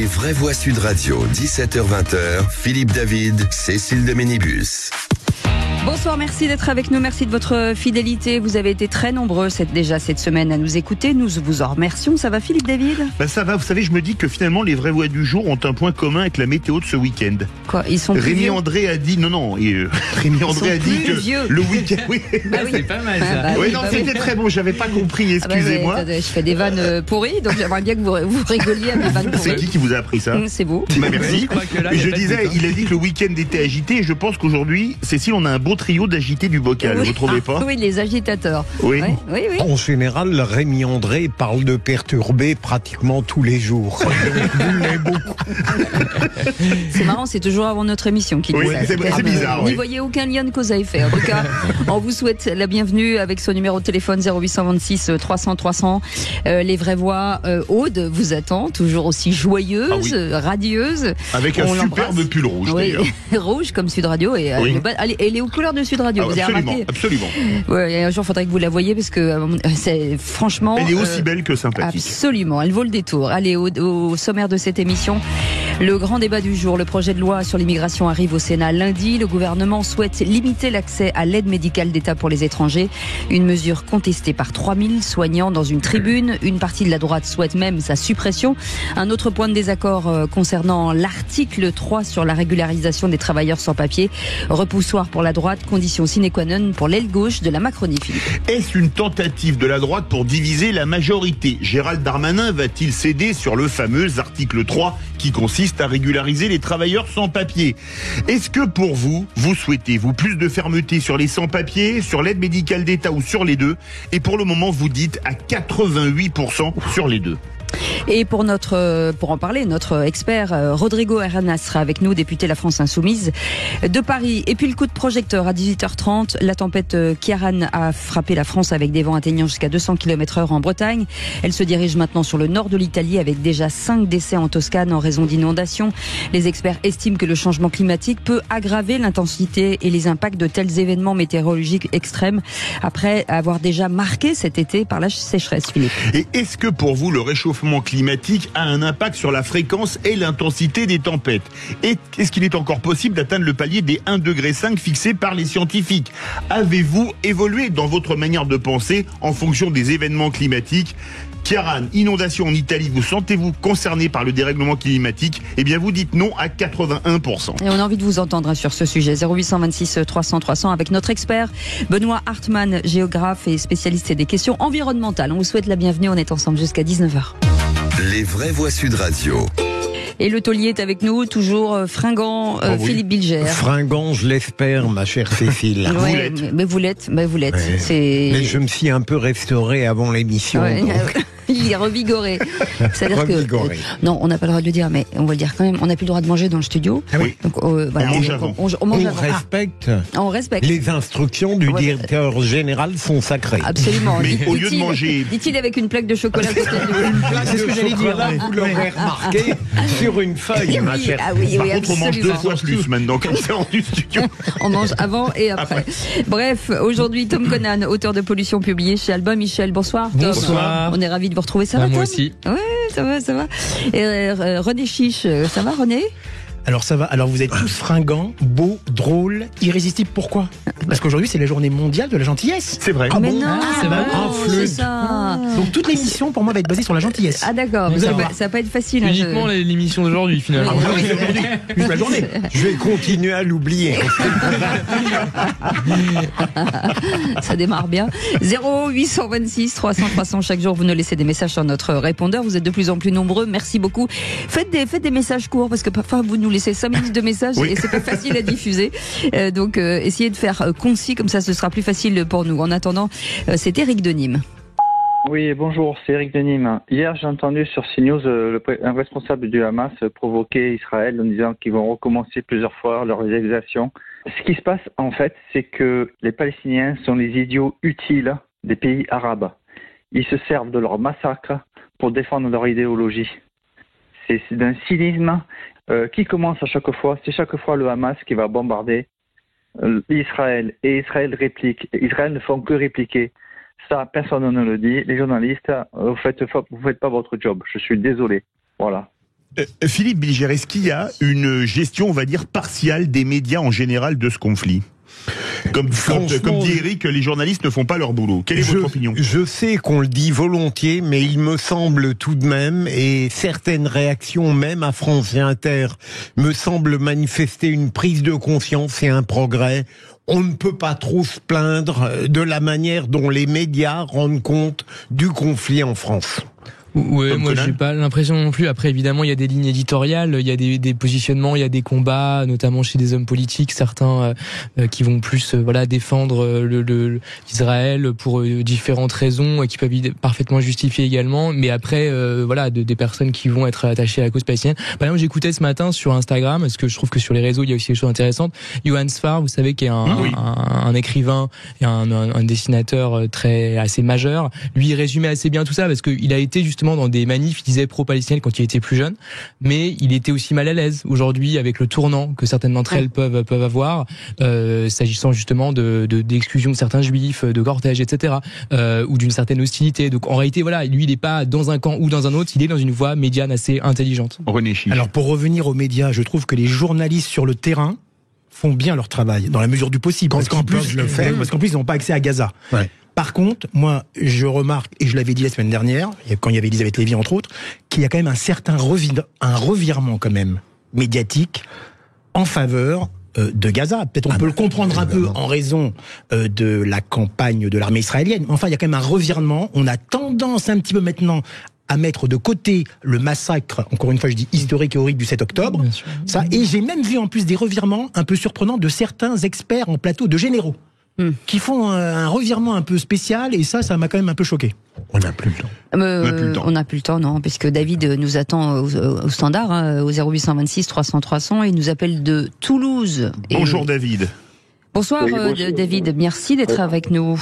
Les vraies voix Sud Radio, 17h-20h, Philippe David, Cécile de Ménibus. Bonsoir, merci d'être avec nous, merci de votre fidélité. Vous avez été très nombreux déjà cette semaine à nous écouter. Nous vous en remercions. Ça va, Philippe David ? Ça va, vous savez, je me dis que finalement les vraies voix du jour ont un point commun avec la météo de ce week-end. Quoi, ils sont Rémi André a dit, Rémi André a dit que vieux. le week-end, oui. C'est pas mal ça. C'était très bon, j'avais pas compris, excusez-moi. Je fais des vannes pourries, donc j'aimerais bien que vous rigoliez à mes vannes pourries. C'est qui vous a appris ça ? C'est vous. Merci. Je disais, il a dit que le week-end était agité et je pense qu'aujourd'hui, Cécile, on a un beau trio d'agités du bocal, vous trouvez pas ? Oui, les agitateurs. Oui. Oui. En général, Rémi André parle de perturber pratiquement tous les jours. C'est marrant, c'est toujours avant notre émission qu'il dit ça. C'est bizarre. Vous n'y voyez aucun lien de cause à effet. En tout cas, on vous souhaite la bienvenue avec son numéro de téléphone 0826 300 300. Les vraies voix, Aude vous attend, toujours aussi joyeuse, radieuse. Avec un superbe pull rouge d'ailleurs. Rouge comme Sud Radio. Et elle est aux couleurs de Sud Radio, vous avez remarqué ? Absolument. Ouais, un jour, il faudrait que vous la voyiez parce que c'est franchement... Elle est aussi belle que sympathique. Absolument, elle vaut le détour. Allez, au sommaire de cette émission, le grand débat du jour. Le projet de loi sur l'immigration arrive au Sénat lundi. Le gouvernement souhaite limiter l'accès à l'aide médicale d'État pour les étrangers. Une mesure contestée par 3000 soignants dans une tribune. Une partie de la droite souhaite même sa suppression. Un autre point de désaccord concernant l'article 3 sur la régularisation des travailleurs sans papier. Repoussoir pour la droite, condition sine qua non pour l'aile gauche de la Macronie, Philippe. Est-ce une tentative de la droite pour diviser la majorité ? Gérald Darmanin va-t-il céder sur le fameux article 3 qui consiste à régulariser les travailleurs sans papier ? Est-ce que pour vous souhaitez plus de fermeté sur les sans-papiers, sur l'aide médicale d'État ou sur les deux ? Et pour le moment, vous dites à 88% sur les deux. Et pour en parler, notre expert Rodrigo Herrana sera avec nous, député La France Insoumise de Paris. Et puis le coup de projecteur à 18h30, la tempête Ciarán a frappé la France avec des vents atteignant jusqu'à 200 km/h en Bretagne. Elle se dirige maintenant sur le nord de l'Italie avec déjà 5 décès en Toscane en raison d'inondations. Les experts estiment que le changement climatique peut aggraver l'intensité et les impacts de tels événements météorologiques extrêmes après avoir déjà marqué cet été par la sécheresse, Philippe. Et est-ce que pour vous, le réchauffement climatique a un impact sur la fréquence et l'intensité des tempêtes ? Et est-ce qu'il est encore possible d'atteindre le palier des 1,5 degré fixé par les scientifiques ? Avez-vous évolué dans votre manière de penser en fonction des événements climatiques ? Ciarán, inondation en Italie, vous sentez-vous concerné par le dérèglement climatique ? Eh bien, vous dites non à 81%. Et on a envie de vous entendre sur ce sujet. 0826 300 300 avec notre expert Benoît Hartmann, géographe et spécialiste des questions environnementales. On vous souhaite la bienvenue. On est ensemble jusqu'à 19h. Les vraies voix Sud Radio. Et le taulier est avec nous, toujours fringant, Philippe Bilger. Fringant, je l'espère, ma chère Cécile. Mais vous l'êtes. Ouais. Mais je me suis un peu restauré avant l'émission. Ouais. Il est revigoré. C'est-à-dire revigoré. Non, on n'a pas le droit de le dire, mais on va le dire quand même. On n'a plus le droit de manger dans le studio. Ah oui. Donc, voilà, on mange avant. On respecte. Les instructions du directeur général sont sacrées. Absolument. Mais au lieu de manger... Dit-il avec une plaque de chocolat à côté de lui. C'est ce que j'allais dire. Vous l'aurez remarqué sur une feuille, ma chère. Ah oui, Par contre, on mange 2 fois plus maintenant, comme ça, hors du studio. On mange avant et après. Bref, aujourd'hui, Tom Conan, auteur de Pollution, publié chez Albin Michel. Bonsoir, Tom. Bonsoir. On est ravis de vous retrouver. Ça va, Tom ? Moi aussi. Ouais, ça va. Et René Chiche, ça va, René ? Alors ça va, alors vous êtes tous fringants, beaux, drôles, irrésistibles, pourquoi ? Parce qu'aujourd'hui c'est la journée mondiale de la gentillesse. C'est vrai. Mais non, c'est vrai. c'est ça. Donc toute l'émission pour moi va être basée sur la gentillesse. Ah d'accord, mais ça va pas être facile. Uniquement l'émission d'aujourd'hui finalement. Juste la journée. Je vais continuer à l'oublier. Ça démarre bien. 0826 300 300 chaque jour, vous nous laissez des messages sur notre répondeur. Vous êtes de plus en plus nombreux, merci beaucoup. Faites des messages courts parce que parfois vous nous laissez 5 minutes de messages et c'est pas facile à diffuser. Donc essayez de faire concis, comme ça ce sera plus facile pour nous. En attendant, c'est Eric de Nîmes. Oui, bonjour, c'est Eric de Nîmes. Hier, j'ai entendu sur CNews un responsable du Hamas provoquer Israël en disant qu'ils vont recommencer plusieurs fois leur réalisation. Ce qui se passe, en fait, c'est que les Palestiniens sont les idiots utiles des pays arabes. Ils se servent de leur massacre pour défendre leur idéologie. C'est d'un cynisme qui commence à chaque fois. C'est chaque fois le Hamas qui va bombarder Israël. Et Israël réplique. Israël ne font que répliquer. Ça, personne ne le dit. Les journalistes, vous faites pas votre job. Je suis désolé. Voilà. Philippe Bilger, est-ce qu'il y a une gestion, on va dire, partiale des médias en général de ce conflit ? Comme dit Eric, les journalistes ne font pas leur boulot. Quelle est votre opinion ? Je sais qu'on le dit volontiers, mais il me semble tout de même, et certaines réactions même à France Inter me semblent manifester une prise de conscience et un progrès. On ne peut pas trop se plaindre de la manière dont les médias rendent compte du conflit en France. Ouais, moi j'ai pas l'impression non plus. Après évidemment il y a des lignes éditoriales, il y a des positionnements, il y a des combats, notamment chez des hommes politiques, certains qui vont plus défendre l'Israël pour différentes raisons qui peuvent être parfaitement justifiées également. Mais après des personnes qui vont être attachées à la cause palestinienne. Par exemple j'écoutais ce matin sur Instagram, parce que je trouve que sur les réseaux il y a aussi des choses intéressantes. Johan Sfar, vous savez, qui est un écrivain et un dessinateur assez majeur. Lui il résumait assez bien tout ça parce qu'il a été justement dans des manifs, il disait pro-palestinienne quand il était plus jeune, mais il était aussi mal à l'aise aujourd'hui avec le tournant que certaines d'entre elles peuvent avoir, s'agissant justement d'exclusion de certains juifs, de cortèges, etc., ou d'une certaine hostilité. Donc en réalité, lui, il n'est pas dans un camp ou dans un autre, il est dans une voie médiane assez intelligente. René Chiche. Alors pour revenir aux médias, je trouve que les journalistes sur le terrain font bien leur travail, dans la mesure du possible, parce qu'en plus ils n'ont pas accès à Gaza. Ouais. Par contre, moi, je remarque, et je l'avais dit la semaine dernière, quand il y avait Elisabeth Lévy entre autres, qu'il y a quand même un certain revirement quand même médiatique en faveur de Gaza. Peut-être on peut le comprendre un peu en raison de la campagne de l'armée israélienne. Enfin, il y a quand même un revirement. On a tendance un petit peu maintenant à mettre de côté le massacre, encore une fois je dis historique et horrible du 7 octobre. Ça, et j'ai même vu en plus des revirements un peu surprenants de certains experts en plateau, de généraux, qui font un revirement un peu spécial, et ça m'a quand même un peu choqué. On n'a plus le temps. On n'a plus le temps, non, puisque David nous attend au standard, au 0826 300 300, et il nous appelle de Toulouse. Bonjour David. Bonsoir, David, merci d'être avec nous.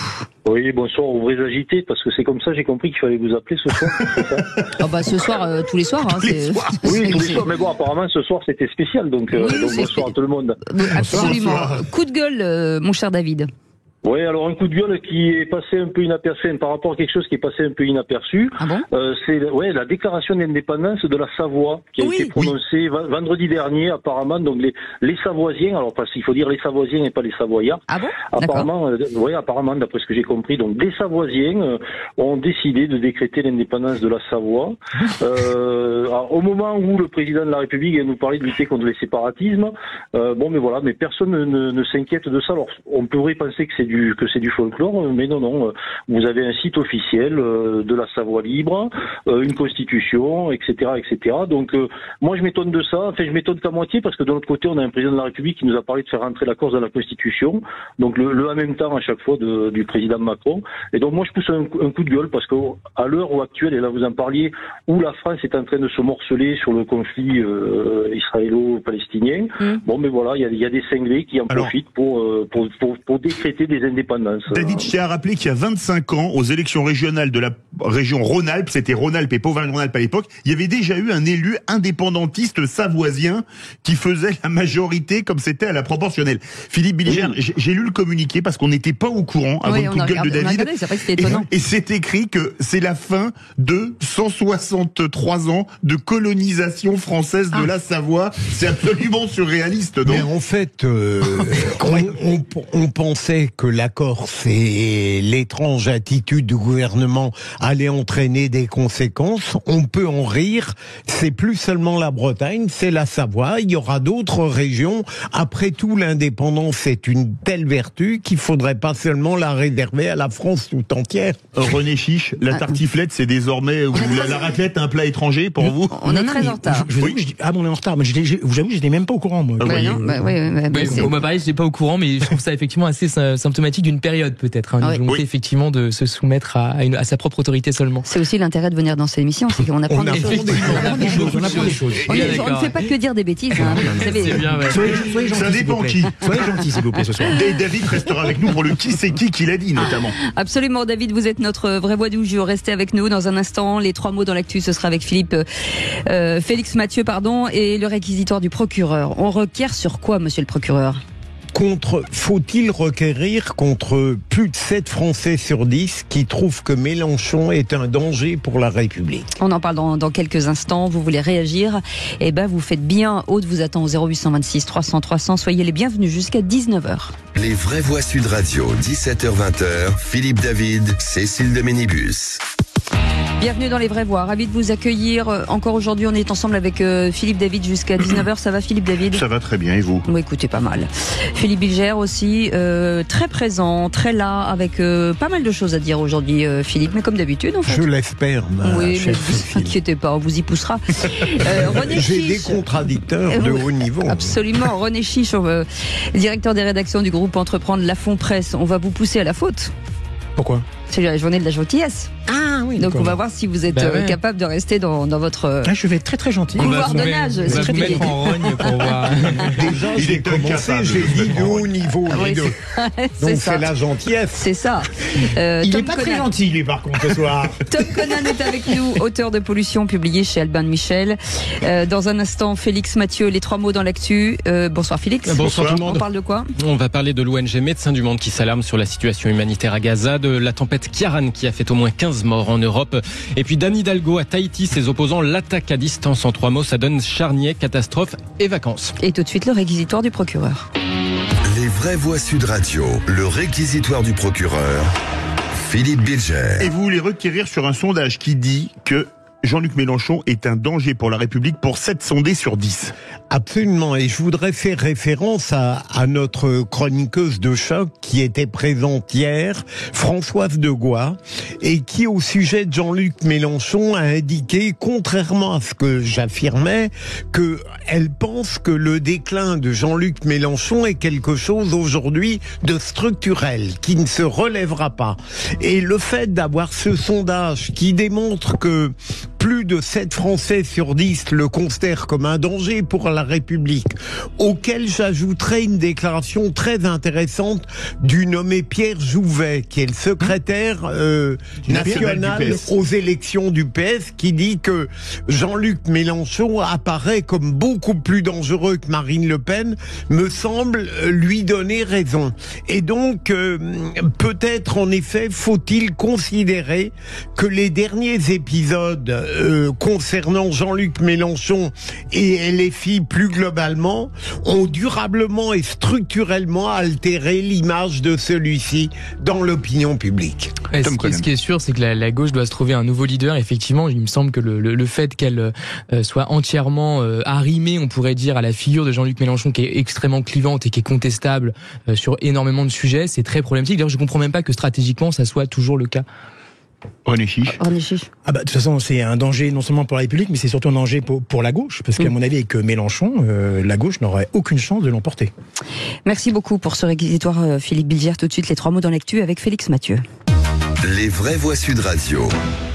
Oui, bonsoir, vous vous agitez, parce que c'est comme ça, j'ai compris qu'il fallait vous appeler ce soir, c'est ça? Ce soir, tous les soirs. Tous les soirs, mais bon, apparemment, ce soir, c'était spécial, donc bonsoir à tout le monde. Absolument. Bonsoir. Coup de gueule, mon cher David. Oui, alors un coup de gueule qui est passé un peu inaperçu par rapport à quelque chose qui est passé un peu inaperçu. Ah bon? C'est la déclaration d'indépendance de la Savoie qui a été prononcée vendredi dernier apparemment. Donc les Savoisiens, alors parce qu'il faut dire les Savoisiens et pas les Savoyards. Ah bon? Apparemment d'après ce que j'ai compris. Donc les Savoisiens ont décidé de décréter l'indépendance de la Savoie. Alors, au moment où le président de la République vient nous parler de lutter contre les séparatismes, mais personne ne s'inquiète de ça. Alors on pourrait penser que c'est du folklore, mais non, vous avez un site officiel de la Savoie libre, une constitution, etc. Donc moi je m'étonne de ça, je m'étonne qu'à moitié, parce que de l'autre côté on a un président de la République qui nous a parlé de faire rentrer la Corse dans la constitution, donc le en même temps à chaque fois du président Macron, et donc moi je pousse un coup de gueule, parce qu'à l'heure actuelle, et là vous en parliez, où la France est en train de se morceler sur le conflit israélo-palestinien, il y a des cinglés qui en profitent pour décréter des indépendances. David, je tiens à rappeler qu'il y a 25 ans, aux élections régionales de la région Rhône-Alpes, c'était Rhône-Alpes et Auvergne-Rhône-Alpes à l'époque, il y avait déjà eu un élu indépendantiste savoisien qui faisait la majorité comme c'était à la proportionnelle. Philippe Bilger, j'ai lu le communiqué parce qu'on n'était pas au courant avant le coup de gueule de David. C'est vrai que c'était étonnant. Et c'est écrit que c'est la fin de 163 ans de colonisation française de la Savoie. C'est absolument surréaliste, non? Mais en fait, on pensait que la Corse et l'étrange attitude du gouvernement allaient entraîner des conséquences. On peut en rire. C'est plus seulement la Bretagne, c'est la Savoie. Il y aura d'autres régions. Après tout, l'indépendance est une telle vertu qu'il faudrait pas seulement la réserver à la France tout entière. René Chiche, la tartiflette, c'est désormais la raclette, un plat étranger pour vous? On est très en retard. On est en retard. Mais j'avoue, j'étais même pas au courant, moi. Moi, pareil, j'étais pas au courant, mais je trouve ça effectivement assez symptomatique d'une période, peut-être. Une volonté, effectivement, de se soumettre à sa propre autorité seulement. C'est aussi l'intérêt de venir dans cette émission, c'est qu'on apprend des choses. On ne fait pas que dire des bêtises. Vous savez. C'est bien, soyez gentils. Ça dépend qui. Soyez gentils, s'il vous plaît, ce soir. David restera avec nous pour le qui c'est qui l'a dit, notamment. Absolument, David, vous êtes notre vraie voix du jour. Restez avec nous dans un instant. Les 3 mots dans l'actu, ce sera avec Félix Mathieu, et le réquisitoire du procureur. On requiert sur quoi, monsieur le procureur? faut-il requérir contre plus de 7 Français sur 10 qui trouvent que Mélenchon est un danger pour la République? On en parle dans quelques instants. Vous voulez réagir? Eh ben, vous faites bien. Aude vous attend au 0826 300 300. Soyez les bienvenus jusqu'à 19h. Les vraies voix Sud Radio, 17h-20h, Philippe David, Cécile de Ménibus. Bienvenue dans les vraies voix. Ravi de vous accueillir. Encore aujourd'hui, on est ensemble avec Philippe David jusqu'à 19h. Ça va, Philippe David? Ça va très bien, et vous? Oui, écoutez, pas mal. Philippe Bilger aussi, très présent, très là, avec pas mal de choses à dire aujourd'hui, Philippe, mais comme d'habitude, en fait. Je l'espère, oui, mais vous inquiétez pas, on vous y poussera. René J'ai Chiche, des contradicteurs de haut niveau. Absolument. René Chiche, directeur des rédactions du groupe Entreprendre La Fond Presse, on va vous pousser à la faute. Pourquoi? C'est la journée de la gentillesse. Ah oui. Donc on va voir si vous êtes capable de rester dans votre je vais être très très gentil. couloir de nage. On va vous mettre en rogne pour voir. Déjà, j'ai commencé, j'ai dit de haut niveau, les deux. Donc c'est la gentillesse. C'est ça. Il n'est pas très gentil, lui, par contre, ce soir. Tom Conan est avec nous, auteur de Pollution, publié chez Albin de Michel. Dans un instant, Félix Mathieu, les 3 mots dans l'actu. Bonsoir Félix. Bonsoir tout le monde. On parle de quoi? On va parler de l'ONG Médecins du Monde qui s'alarme sur la situation humanitaire à Gaza, de la tempête Kiaran qui a fait au moins 15 morts en Europe. Et puis d'Anne Hidalgo à Tahiti, ses opposants l'attaquent à distance. En 3 mots, ça donne charnier, catastrophe et vacances. Et tout de suite, le réquisitoire du procureur. Les vraies voix Sud Radio, le réquisitoire du procureur, Philippe Bilger. Et vous voulez requérir sur un sondage qui dit que Jean-Luc Mélenchon est un danger pour la République pour 7 sondés sur 10. Absolument, et je voudrais faire référence à notre chroniqueuse de choc qui était présente hier, Françoise Degois, et qui au sujet de Jean-Luc Mélenchon a indiqué, contrairement à ce que j'affirmais, qu'elle pense que le déclin de Jean-Luc Mélenchon est quelque chose aujourd'hui de structurel, qui ne se relèvera pas. Et le fait d'avoir ce sondage qui démontre que plus de 7 Français sur 10 le considèrent comme un danger pour la République, auquel j'ajouterai une déclaration très intéressante du nommé Pierre Jouvet, qui est le secrétaire national aux élections du PS, qui dit que Jean-Luc Mélenchon apparaît comme beaucoup plus dangereux que Marine Le Pen, me semble lui donner raison. Et donc, peut-être en effet faut-il considérer que les derniers épisodes concernant Jean-Luc Mélenchon et LFI plus globalement ont durablement et structurellement altéré l'image de celui-ci dans l'opinion publique. Ce qui est sûr, c'est que la gauche doit se trouver un nouveau leader. Effectivement, il me semble que le fait qu'elle soit entièrement arrimée, on pourrait dire, à la figure de Jean-Luc Mélenchon, qui est extrêmement clivante et qui est contestable sur énormément de sujets, c'est très problématique. D'ailleurs, je comprends même pas que stratégiquement, ça soit toujours le cas. René Chiche. Ah bah, de toute façon, c'est un danger non seulement pour la République, mais c'est surtout un danger pour la gauche, parce qu'à mon avis, avec Mélenchon, la gauche n'aurait aucune chance de l'emporter. Merci beaucoup pour ce réquisitoire, Philippe Bilger. Tout de suite, les 3 mots dans l'actu avec Félix Mathieu. Les vraies voix Sud Radio.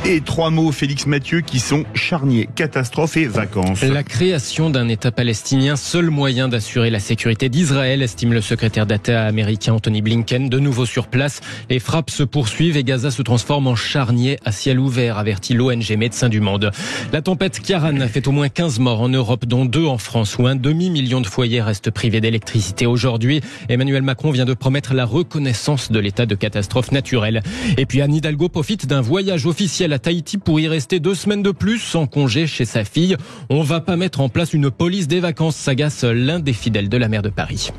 Et 3 mots, Félix Mathieu, qui sont charniers, catastrophe et vacances. La création d'un État palestinien, seul moyen d'assurer la sécurité d'Israël, estime le secrétaire d'État américain Anthony Blinken. De nouveau sur place, les frappes se poursuivent et Gaza se transforme en charnier à ciel ouvert, avertit l'ONG Médecins du Monde. La tempête Kiaran a fait au moins 15 morts en Europe, dont 2 en France, où un demi-million de foyers restent privés d'électricité aujourd'hui. Emmanuel Macron vient de promettre la reconnaissance de l'état de catastrophe naturelle. Et puis Anne Hidalgo profite d'un voyage officiel à Tahiti pour y rester 2 semaines de plus sans congé chez sa fille. On va pas mettre en place une police des vacances, s'agace l'un des fidèles de la maire de Paris.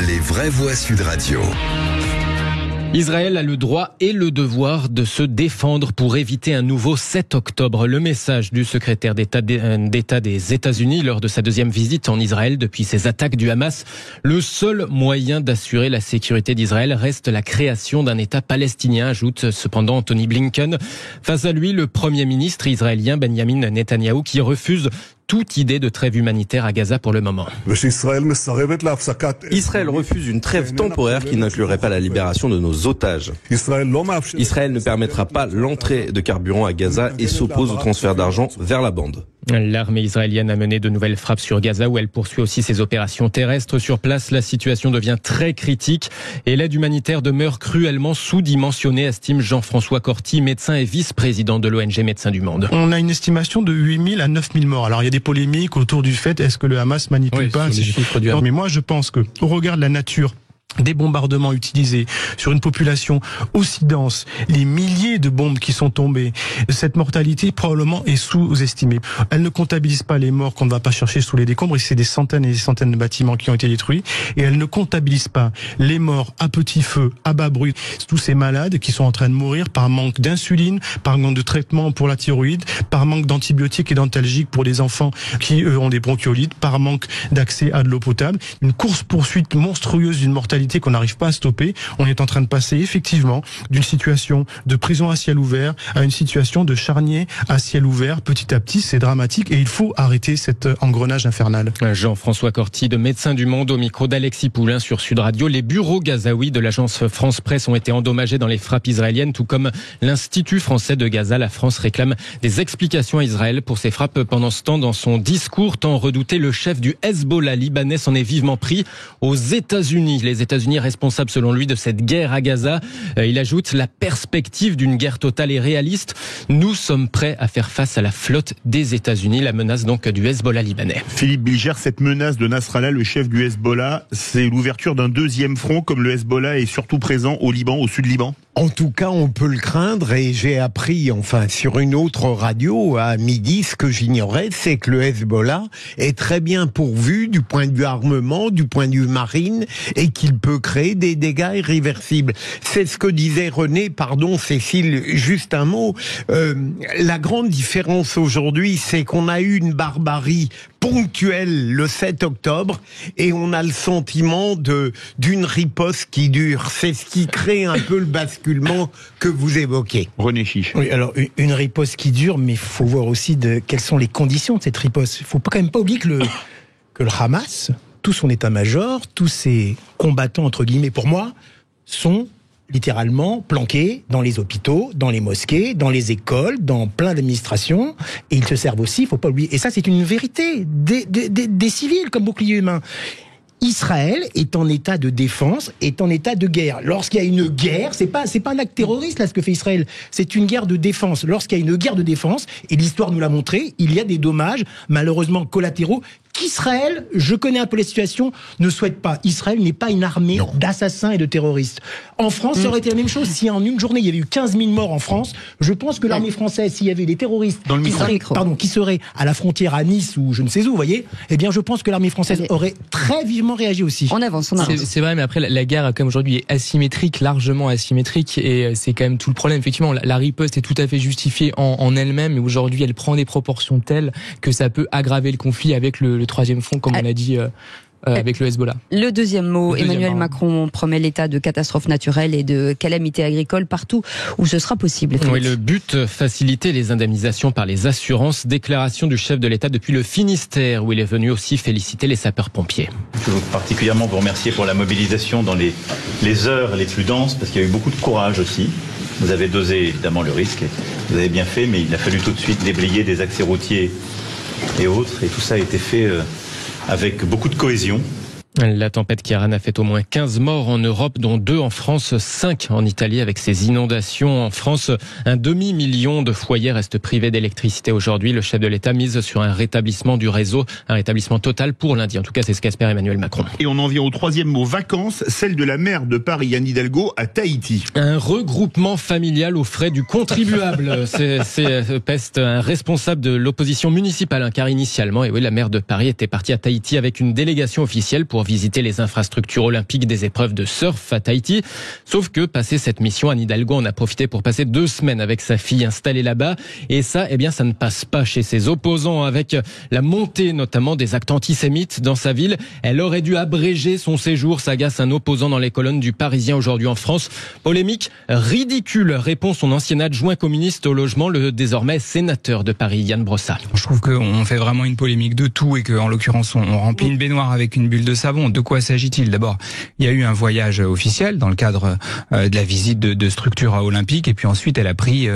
Les vraies voix Sud Radio. Israël a le droit et le devoir de se défendre pour éviter un nouveau 7 octobre. Le message du secrétaire d'État des États-Unis lors de sa 2e visite en Israël depuis ces attaques du Hamas. Le seul moyen d'assurer la sécurité d'Israël reste la création d'un État palestinien, ajoute cependant Anthony Blinken. Face à lui, le Premier ministre israélien Benjamin Netanyahou qui refuse toute idée de trêve humanitaire à Gaza pour le moment. Israël refuse une trêve temporaire qui n'inclurait pas la libération de nos otages. Israël ne permettra pas l'entrée de carburant à Gaza et s'oppose au transfert d'argent vers la bande. L'armée israélienne a mené de nouvelles frappes sur Gaza où elle poursuit aussi ses opérations terrestres. Sur place, la situation devient très critique et l'aide humanitaire demeure cruellement sous-dimensionnée, estime Jean-François Corti, médecin et vice-président de l'ONG Médecins du Monde. On a une estimation de 8000 à 9000 morts. Alors il y a des polémiques autour du fait est-ce que le Hamas manipule pas ces chiffres du Hamas. Mais moi je pense que au regard de la nature des bombardements utilisés sur une population aussi dense, les milliers de bombes qui sont tombées, cette mortalité probablement est sous-estimée. Elle ne comptabilise pas les morts qu'on ne va pas chercher sous les décombres, et c'est des centaines et des centaines de bâtiments qui ont été détruits, et elle ne comptabilise pas les morts à petit feu, à bas bruit, tous ces malades qui sont en train de mourir par manque d'insuline, par manque de traitement pour la thyroïde, par manque d'antibiotiques et d'antalgiques pour les enfants qui ont des bronchiolites, par manque d'accès à de l'eau potable. Une course-poursuite monstrueuse d'une mortalité qu'on n'arrive pas à stopper. On est en train de passer effectivement d'une situation de prison à ciel ouvert à une situation de charnier à ciel ouvert. Petit à petit, c'est dramatique et il faut arrêter cet engrenage infernal. Jean-François Corti de Médecins du Monde au micro d'Alexis Poulain sur Sud Radio. Les bureaux gazaouis de l'agence France Presse ont été endommagés dans les frappes israéliennes, tout comme l'Institut français de Gaza. La France réclame des explications à Israël pour ces frappes. Pendant ce temps, dans son discours tant redouté, le chef du Hezbollah libanais s'en est vivement pris aux États-Unis. Les États-Unis responsables selon lui de cette guerre à Gaza. Il ajoute la perspective d'une guerre totale et réaliste. Nous sommes prêts à faire face à la flotte des États-Unis. La menace donc du Hezbollah libanais. Philippe Bilger, cette menace de Nasrallah, le chef du Hezbollah, c'est l'ouverture d'un deuxième front comme le Hezbollah est surtout présent au Liban, au sud Liban? En tout cas, on peut le craindre et j'ai appris, sur une autre radio à midi, ce que j'ignorais, c'est que le Hezbollah est très bien pourvu du point de vue armement, du point de vue marine et qu'il peut créer des dégâts irréversibles. C'est ce que disait Cécile, juste un mot. La grande différence aujourd'hui, c'est qu'on a eu une barbarie ponctuelle le 7 octobre et on a le sentiment d'une riposte qui dure. C'est ce qui crée un peu le basculement que vous évoquez. René Chiche. Oui, alors une riposte qui dure, mais il faut voir aussi quelles sont les conditions de cette riposte. Il ne faut quand même pas oublier que le Hamas, tout son état-major, tous ses combattants, entre guillemets, pour moi, sont littéralement planqués dans les hôpitaux, dans les mosquées, dans les écoles, dans plein d'administrations, et ils se servent aussi, il ne faut pas oublier, et ça c'est une vérité, des civils comme bouclier humain. Israël est en état de défense, est en état de guerre. Lorsqu'il y a une guerre, c'est pas un acte terroriste là ce que fait Israël, c'est une guerre de défense. Lorsqu'il y a une guerre de défense, et l'histoire nous l'a montré, il y a des dommages malheureusement collatéraux qu'Israël, je connais un peu la situation, ne souhaite pas. Israël n'est pas une armée d'assassins et de terroristes. En France, ça aurait été la même chose. Si en une journée, il y avait eu 15 000 morts en France, je pense que l'armée française, s'il y avait des terroristes qui seraient à la frontière à Nice ou je ne sais où, vous voyez, eh bien, je pense que l'armée française aurait très vivement réagi aussi. On avance. C'est vrai, mais après, la guerre, comme aujourd'hui, est asymétrique, largement asymétrique, et c'est quand même tout le problème. Effectivement, la riposte est tout à fait justifiée en elle-même, mais aujourd'hui, elle prend des proportions telles que ça peut aggraver le conflit avec le troisième front, comme on l'a dit, avec le Hezbollah. Le deuxième mot, Emmanuel Macron promet l'état de catastrophe naturelle et de calamité agricole partout où ce sera possible. Oui, le but, faciliter les indemnisations par les assurances. Déclaration du chef de l'État depuis le Finistère, où il est venu aussi féliciter les sapeurs-pompiers. Je veux particulièrement vous remercier pour la mobilisation dans les heures les plus denses, parce qu'il y a eu beaucoup de courage aussi. Vous avez dosé évidemment le risque, vous avez bien fait, mais il a fallu tout de suite déblayer des accès routiers et autres, et tout ça a été fait avec beaucoup de cohésion. La tempête Ciarán a fait au moins 15 morts en Europe, dont 2 en France, 5 en Italie avec ces inondations. En France, un demi-million de foyers restent privés d'électricité aujourd'hui. Le chef de l'État mise sur un rétablissement du réseau, un rétablissement total pour lundi. En tout cas, c'est ce qu'espère Emmanuel Macron. Et on en vient au troisième mot, vacances, celle de la maire de Paris, Anne Hidalgo, à Tahiti. Un regroupement familial aux frais du contribuable. C'est peste un responsable de l'opposition municipale, car initialement, et oui, la maire de Paris était partie à Tahiti avec une délégation officielle pour visiter les infrastructures olympiques des épreuves de surf à Tahiti. Sauf que, passé cette mission, Anne Hidalgo en a profité pour passer 2 semaines avec sa fille installée là-bas. Et ça, eh bien, ça ne passe pas chez ses opposants, avec la montée notamment des actes antisémites dans sa ville. Elle aurait dû abréger son séjour, s'agace un opposant dans les colonnes du Parisien aujourd'hui en France. Polémique ridicule, répond son ancien adjoint communiste au logement, le désormais sénateur de Paris, Yann Brossat. Je trouve qu'on fait vraiment une polémique de tout et qu'en l'occurrence, on remplit une baignoire avec une bulle de savon. De quoi s'agit-il? D'abord, il y a eu un voyage officiel dans le cadre de la visite de structures olympiques, et puis ensuite elle a pris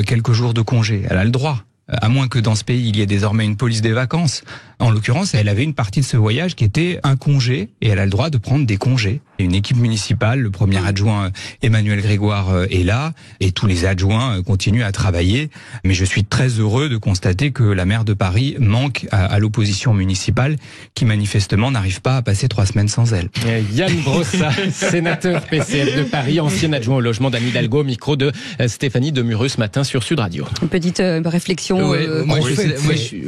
quelques jours de congé. Elle a le droit à moins que dans ce pays il y ait désormais une police des vacances. En l'occurrence, elle avait une partie de ce voyage qui était un congé, et elle a le droit de prendre des congés. Et une équipe municipale, le premier adjoint Emmanuel Grégoire est là, et tous les adjoints continuent à travailler. Mais je suis très heureux de constater que la maire de Paris manque à l'opposition municipale, qui manifestement n'arrive pas à passer 3 semaines sans elle. Yann Brossat, sénateur PCF de Paris, ancien adjoint au logement d'Anne Hidalgo, micro de Stéphanie Demureux ce matin sur Sud Radio. Une petite réflexion.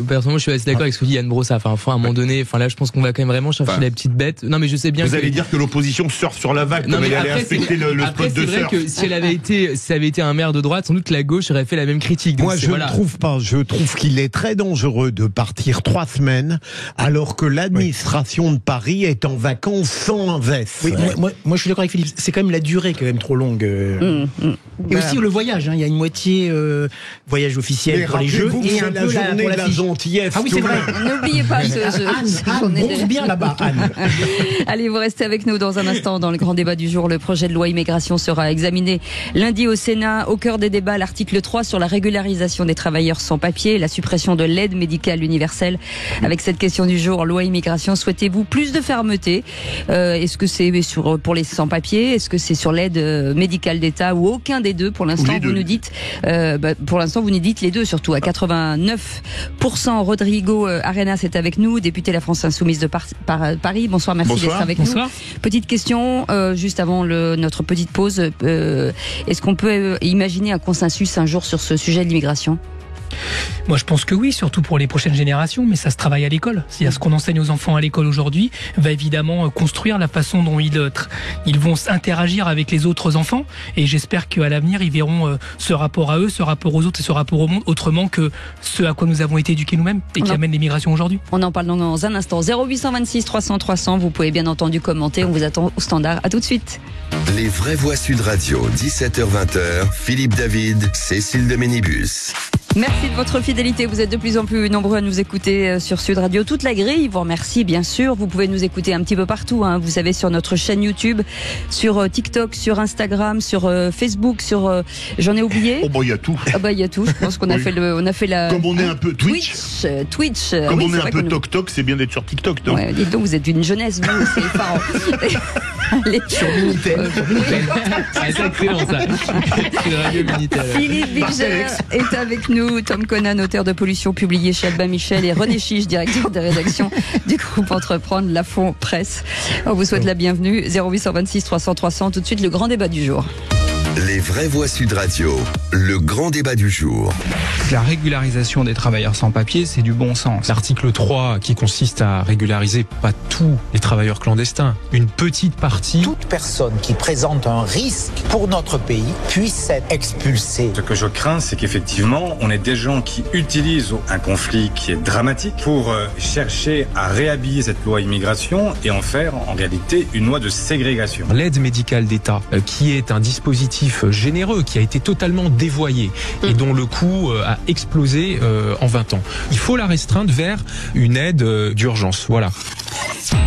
Personnellement, je suis assez d'accord avec ce que dit Yann Brossat. Enfin, à un moment donné, là, je pense qu'on va quand même vraiment chercher la petite bête. Non, mais je sais bien. Vous allez dire que l'opposition surfe sur la vague, comme elle allait respecter le spot de surf. C'est vrai que si ça avait été un maire de droite, sans doute la gauche aurait fait la même critique. Donc moi, je ne trouve pas. Je trouve qu'il est très dangereux de partir 3 semaines, alors que l'administration de Paris est en vacances sans veste. Oui, moi, je suis d'accord avec Philippe. C'est quand même la durée quand même trop longue. Et aussi le voyage. Il y a une moitié voyage officiel pour les Jeux et un peu journée de la gentillesse. Ah oui, c'est vrai. N'oubliez pas Anne bronze bien là-bas, Anne. Allez, vous restez avec nous dans un instant dans le grand débat du jour. Le projet de loi immigration sera examiné lundi au Sénat. Au cœur des débats, l'article 3 sur la régularisation des travailleurs sans papier, la suppression de l'aide médicale universelle. Avec cette question du jour, loi immigration, souhaitez-vous plus de fermeté? Est-ce que c'est pour les sans-papiers? Est-ce que c'est sur l'aide médicale d'État ou aucun des deux? Pour l'instant, vous nous dites, vous nous dites les deux, surtout à 89%. Rodrigo Arenas est avec nous, député de la France Insoumise de Paris. Bonsoir, merci d'être avec nous. Petite question, juste avant notre petite pause. Est-ce qu'on peut imaginer un consensus un jour sur ce sujet de l'immigration? Moi, je pense que oui, surtout pour les prochaines générations, mais ça se travaille à l'école. C'est-à-dire ce qu'on enseigne aux enfants à l'école aujourd'hui va évidemment construire la façon dont ils vont interagir avec les autres enfants. Et j'espère qu'à l'avenir, ils verront ce rapport à eux, ce rapport aux autres et ce rapport au monde autrement que ce à quoi nous avons été éduqués nous-mêmes et qui amène l'immigration aujourd'hui. On en parle dans un instant. 0826 300 300. Vous pouvez bien entendu commenter. On vous attend au standard. À tout de suite. Les vraies voix Sud Radio, 17h-20h. Philippe David, Cécile de Ménibus. Merci de votre fidélité. Vous êtes de plus en plus nombreux à nous écouter sur Sud Radio. Toute la grille vous remercie, bien sûr. Vous pouvez nous écouter un petit peu partout. Vous savez, sur notre chaîne YouTube, sur TikTok, sur Instagram, sur Facebook, sur... j'en ai oublié. Oh, il y a tout. Il y a tout. Je pense qu'on a fait la... Comme on est un peu Twitch. Comme on est un peu Toc, c'est bien d'être sur TikTok, non? Dites donc, vous êtes une jeunesse, vous, c'est effarant. Allez. Sur Minitel. C'est excellent, ça. Philippe Bilger est avec nous. Tom Conan, auteur de Pollution, publié chez Albin Michel, et René Chiche, directeur des rédactions du groupe Entreprendre, Lafon Presse. On vous souhaite la bienvenue. 0826 300 300. Tout de suite, le grand débat du jour. Les vraies voix Sud Radio, le grand débat du jour. La régularisation des travailleurs sans papier, c'est du bon sens. L'article 3 qui consiste à régulariser pas tous les travailleurs clandestins, une petite partie. Toute personne qui présente un risque pour notre pays puisse être expulsée. Ce que je crains, c'est qu'effectivement, on ait des gens qui utilisent un conflit qui est dramatique pour chercher à réhabiller cette loi immigration et en faire en réalité une loi de ségrégation. L'aide médicale d'État, qui est un dispositif généreux, qui a été totalement dévoyé et dont le coût a explosé en 20 ans. Il faut la restreindre vers une aide d'urgence. Voilà.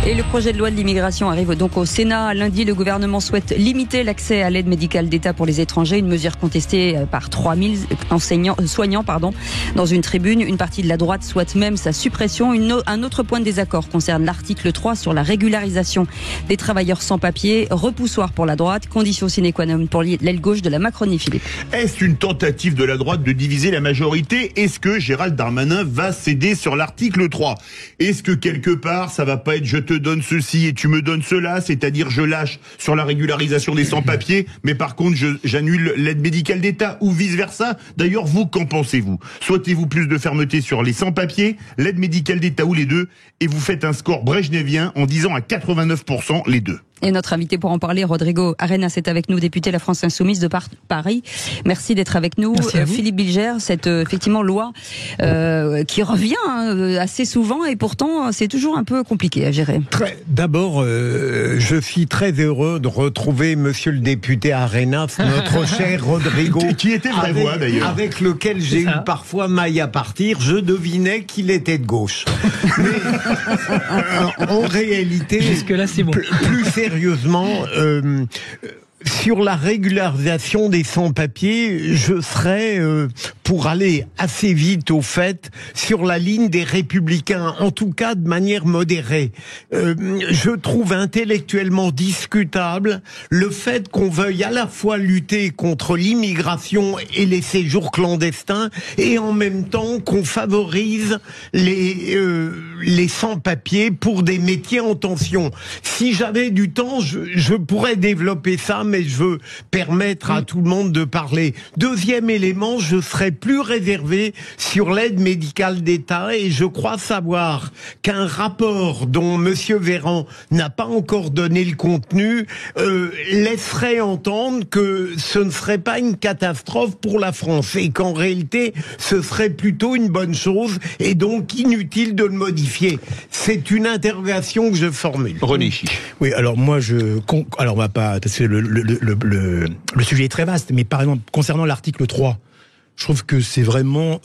Et le projet de loi de l'immigration arrive donc au Sénat. Lundi, le gouvernement souhaite limiter l'accès à l'aide médicale d'État pour les étrangers, une mesure contestée par 3000 soignants dans une tribune. Une partie de la droite souhaite même sa suppression. Un autre point de désaccord concerne l'article 3 sur la régularisation des travailleurs sans papier. Repoussoir pour la droite, condition sine qua non pour l'aile gauche de la Macronie, Philippe. Est-ce une tentative de la droite de diviser la majorité? Est-ce que Gérald Darmanin va céder sur l'article 3? Est-ce que quelque part, ça va pas être je te donne ceci et tu me donnes cela, c'est-à-dire je lâche sur la régularisation des sans-papiers, mais par contre j'annule l'aide médicale d'État ou vice-versa? D'ailleurs, vous, qu'en pensez-vous? Souhaitez-vous plus de fermeté sur les sans-papiers, l'aide médicale d'État ou les deux? Et vous faites un score brejnevien en disant à 89% les deux. Et notre invité pour en parler, Rodrigo Arenas, est avec nous, député de la France Insoumise de Paris. Merci d'être avec nous. Philippe Bilger, cette effectivement loi qui revient assez souvent et pourtant c'est toujours un peu compliqué à gérer. D'abord, je suis très heureux de retrouver monsieur le député Arenas, notre cher Rodrigo. Qui était vraie voix d'ailleurs. Avec lequel j'ai eu parfois maille à partir. Je devinais qu'il était de gauche. Mais en réalité, jusque-là, c'est bon. Plus sérieusement, Sur la régularisation des sans-papiers, je serais, pour aller assez vite au fait, sur la ligne des Républicains, en tout cas de manière modérée. Je trouve intellectuellement discutable le fait qu'on veuille à la fois lutter contre l'immigration et les séjours clandestins, et en même temps qu'on favorise les sans-papiers pour des métiers en tension. Si j'avais du temps, je pourrais développer ça, mais je veux permettre à tout le monde de parler. Deuxième élément, je serais plus réservé sur l'aide médicale d'État, et je crois savoir qu'un rapport dont Monsieur Véran n'a pas encore donné le contenu laisserait entendre que ce ne serait pas une catastrophe pour la France, et qu'en réalité ce serait plutôt une bonne chose, et donc inutile de le modifier. C'est une interrogation que je formule. René Chiche. Oui, alors moi alors on va pas, parce que le sujet est très vaste, mais par exemple concernant l'article 3, je trouve que c'est vraiment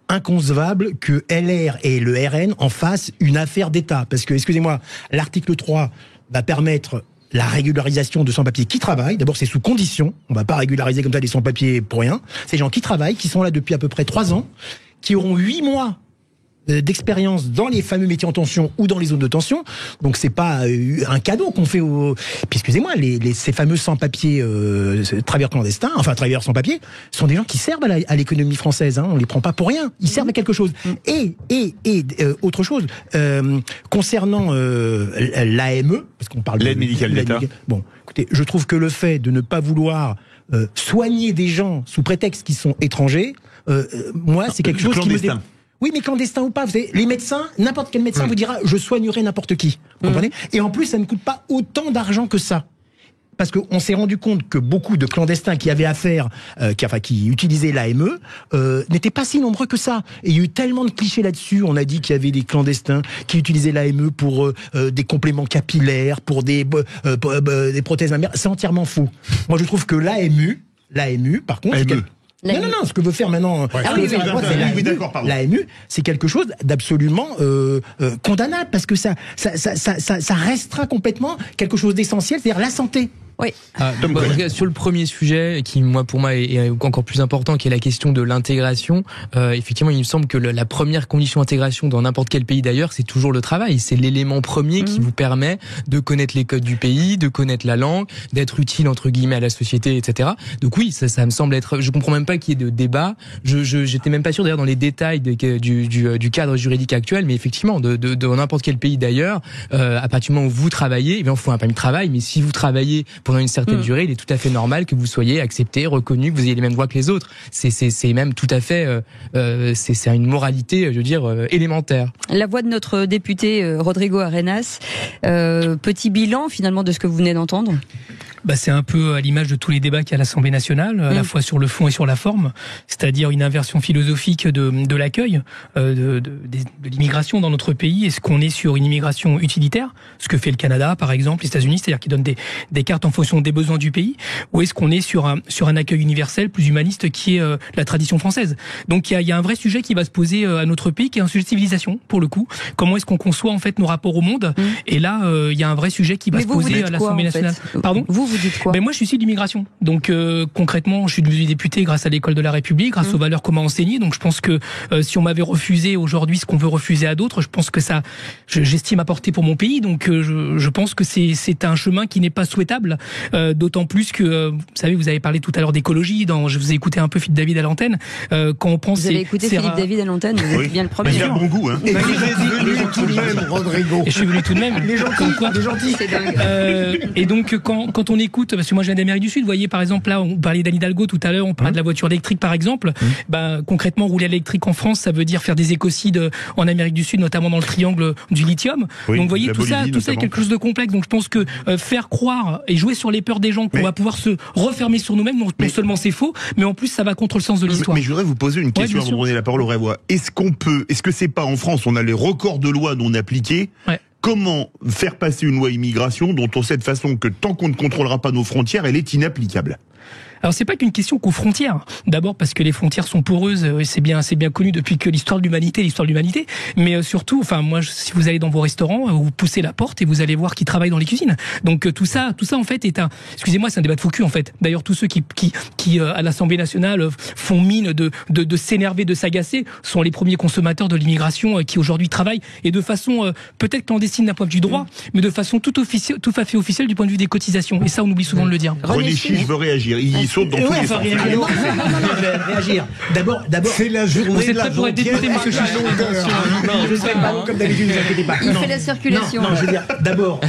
inconcevable que LR et le RN en fassent une affaire d'État, parce que, excusez-moi, l'article 3 va permettre la régularisation de sans-papiers qui travaillent. D'abord, c'est sous condition. On va pas régulariser comme ça des sans-papiers pour rien. C'est des gens qui travaillent, qui sont là depuis à peu près 3 ans, qui auront 8 mois d'expérience dans les fameux métiers en tension ou dans les zones de tension. Donc c'est pas un cadeau qu'on fait aux... Puis excusez-moi, ces fameux sans-papiers travailleurs clandestins, enfin travailleurs sans-papiers, sont des gens qui servent à l'économie française. On les prend pas pour rien. Ils servent à quelque chose. Et autre chose, concernant l'AME, parce qu'on parle l'aide médicale d'État. Bon, écoutez, je trouve que le fait de ne pas vouloir soigner des gens sous prétexte qu'ils sont étrangers, moi, c'est quelque chose qui me... Oui, mais clandestin ou pas, vous savez, les médecins, n'importe quel médecin vous dira « je soignerai n'importe qui ». Vous comprenez ? Et en plus, ça ne coûte pas autant d'argent que ça. Parce qu'on s'est rendu compte que beaucoup de clandestins qui avaient affaire, qui utilisaient l'AME, n'étaient pas si nombreux que ça. Et il y a eu tellement de clichés là-dessus. On a dit qu'il y avait des clandestins qui utilisaient l'AME pour des compléments capillaires, pour des prothèses mammaires. C'est entièrement faux. Moi, je trouve que l'AMU, par contre... Non, ce que veut faire maintenant... L'AMU, c'est quelque chose d'absolument condamnable, parce que ça restreint complètement quelque chose d'essentiel, c'est-à-dire la santé. Oui. Sur le premier sujet, qui pour moi est encore plus important, qui est la question de l'intégration, effectivement, il me semble que la première condition d'intégration dans n'importe quel pays d'ailleurs, c'est toujours le travail. C'est l'élément premier qui vous permet de connaître les codes du pays, de connaître la langue, d'être utile entre guillemets à la société, etc. Donc oui, ça me semble être. Je comprends même pas qu'il y ait de débat. J'étais même pas sûr d'ailleurs dans les détails du cadre juridique actuel, mais effectivement, de n'importe quel pays d'ailleurs, à partir du moment où vous travaillez, il faut un permis de travail, mais si vous travaillez pendant une certaine durée, il est tout à fait normal que vous soyez accepté, reconnu, que vous ayez les mêmes droits que les autres. C'est même tout à fait, c'est une moralité, je veux dire, élémentaire. La voix de notre député Rodrigo Arenas. Petit bilan finalement de ce que vous venez d'entendre. C'est un peu à l'image de tous les débats qu'il y a à l'Assemblée nationale, à la fois sur le fond et sur la forme, c'est-à-dire une inversion philosophique de l'accueil, de l'immigration dans notre pays. Est-ce qu'on est sur une immigration utilitaire, ce que fait le Canada par exemple, les États-Unis, c'est-à-dire qui donne des cartes en fonction des besoins du pays, ou est-ce qu'on est sur un accueil universel plus humaniste qui est la tradition française? Donc il y a un vrai sujet qui va se poser à notre pays, qui est un sujet de civilisation pour le coup. Comment est-ce qu'on conçoit en fait nos rapports au monde? Et là il y a un vrai sujet qui va se poser à l'Assemblée nationale. Pardon? Vous dites quoi? Moi je suis issu d'immigration, donc concrètement je suis devenu député grâce à l'école de la République, grâce aux valeurs qu'on m'a enseignées. Donc je pense que si on m'avait refusé aujourd'hui ce qu'on veut refuser à d'autres, je pense que ça, j'estime apporter pour mon pays. Donc je pense que c'est un chemin qui n'est pas souhaitable, d'autant plus que vous savez, vous avez parlé tout à l'heure d'écologie. Je vous ai écouté un peu Philippe David à l'antenne. Quand on pense, vous avez écouté Philippe David à l'antenne, vous êtes bien le premier. Il a bon goût, hein. Et vous êtes venu tout de même, Rodrigo. Et je suis venu tout de même. Les gentils. C'est dingue. Et donc quand on écoute, parce que moi je viens d'Amérique du Sud, vous voyez par exemple là, on parlait d'Anne Hidalgo tout à l'heure, on parlait de la voiture électrique par exemple. Concrètement, rouler à l'électrique en France, ça veut dire faire des écocides en Amérique du Sud, notamment dans le triangle du lithium. Donc vous voyez, tout ça est quelque chose de complexe. Donc je pense que faire croire et jouer sur les peurs des gens qu'on va pouvoir se refermer sur nous-mêmes, non seulement c'est faux, mais en plus ça va contre le sens de l'histoire. Mais je voudrais vous poser une question avant de donner la parole au Révois. Est-ce que c'est pas en France, on a les records de lois non appliquées? Comment faire passer une loi immigration dont on sait de façon que tant qu'on ne contrôlera pas nos frontières, elle est inapplicable? Alors c'est pas qu'une question qu'aux frontières. D'abord parce que les frontières sont poreuses, c'est bien connu depuis que l'histoire de l'humanité. Mais surtout, enfin moi, si vous allez dans vos restaurants, vous poussez la porte et vous allez voir qui travaille dans les cuisines. Donc tout ça en fait est excusez-moi, c'est un débat de faux cul en fait. D'ailleurs tous ceux qui à l'Assemblée nationale font mine de s'énerver, de s'agacer, sont les premiers consommateurs de l'immigration qui aujourd'hui travaillent et de façon peut-être clandestine d'un point de vue droit, mais de façon tout à fait officielle du point de vue des cotisations. Et ça on oublie souvent de le dire. René Chiche veut réagir. Il saute dans tous les sens. Réagir. D'abord, c'est la journée de la pour être député, monsieur Chiche. Je ne serai pas long comme d'habitude, ne vous inquiétez pas. Il fait la circulation. Non, je veux dire, d'abord,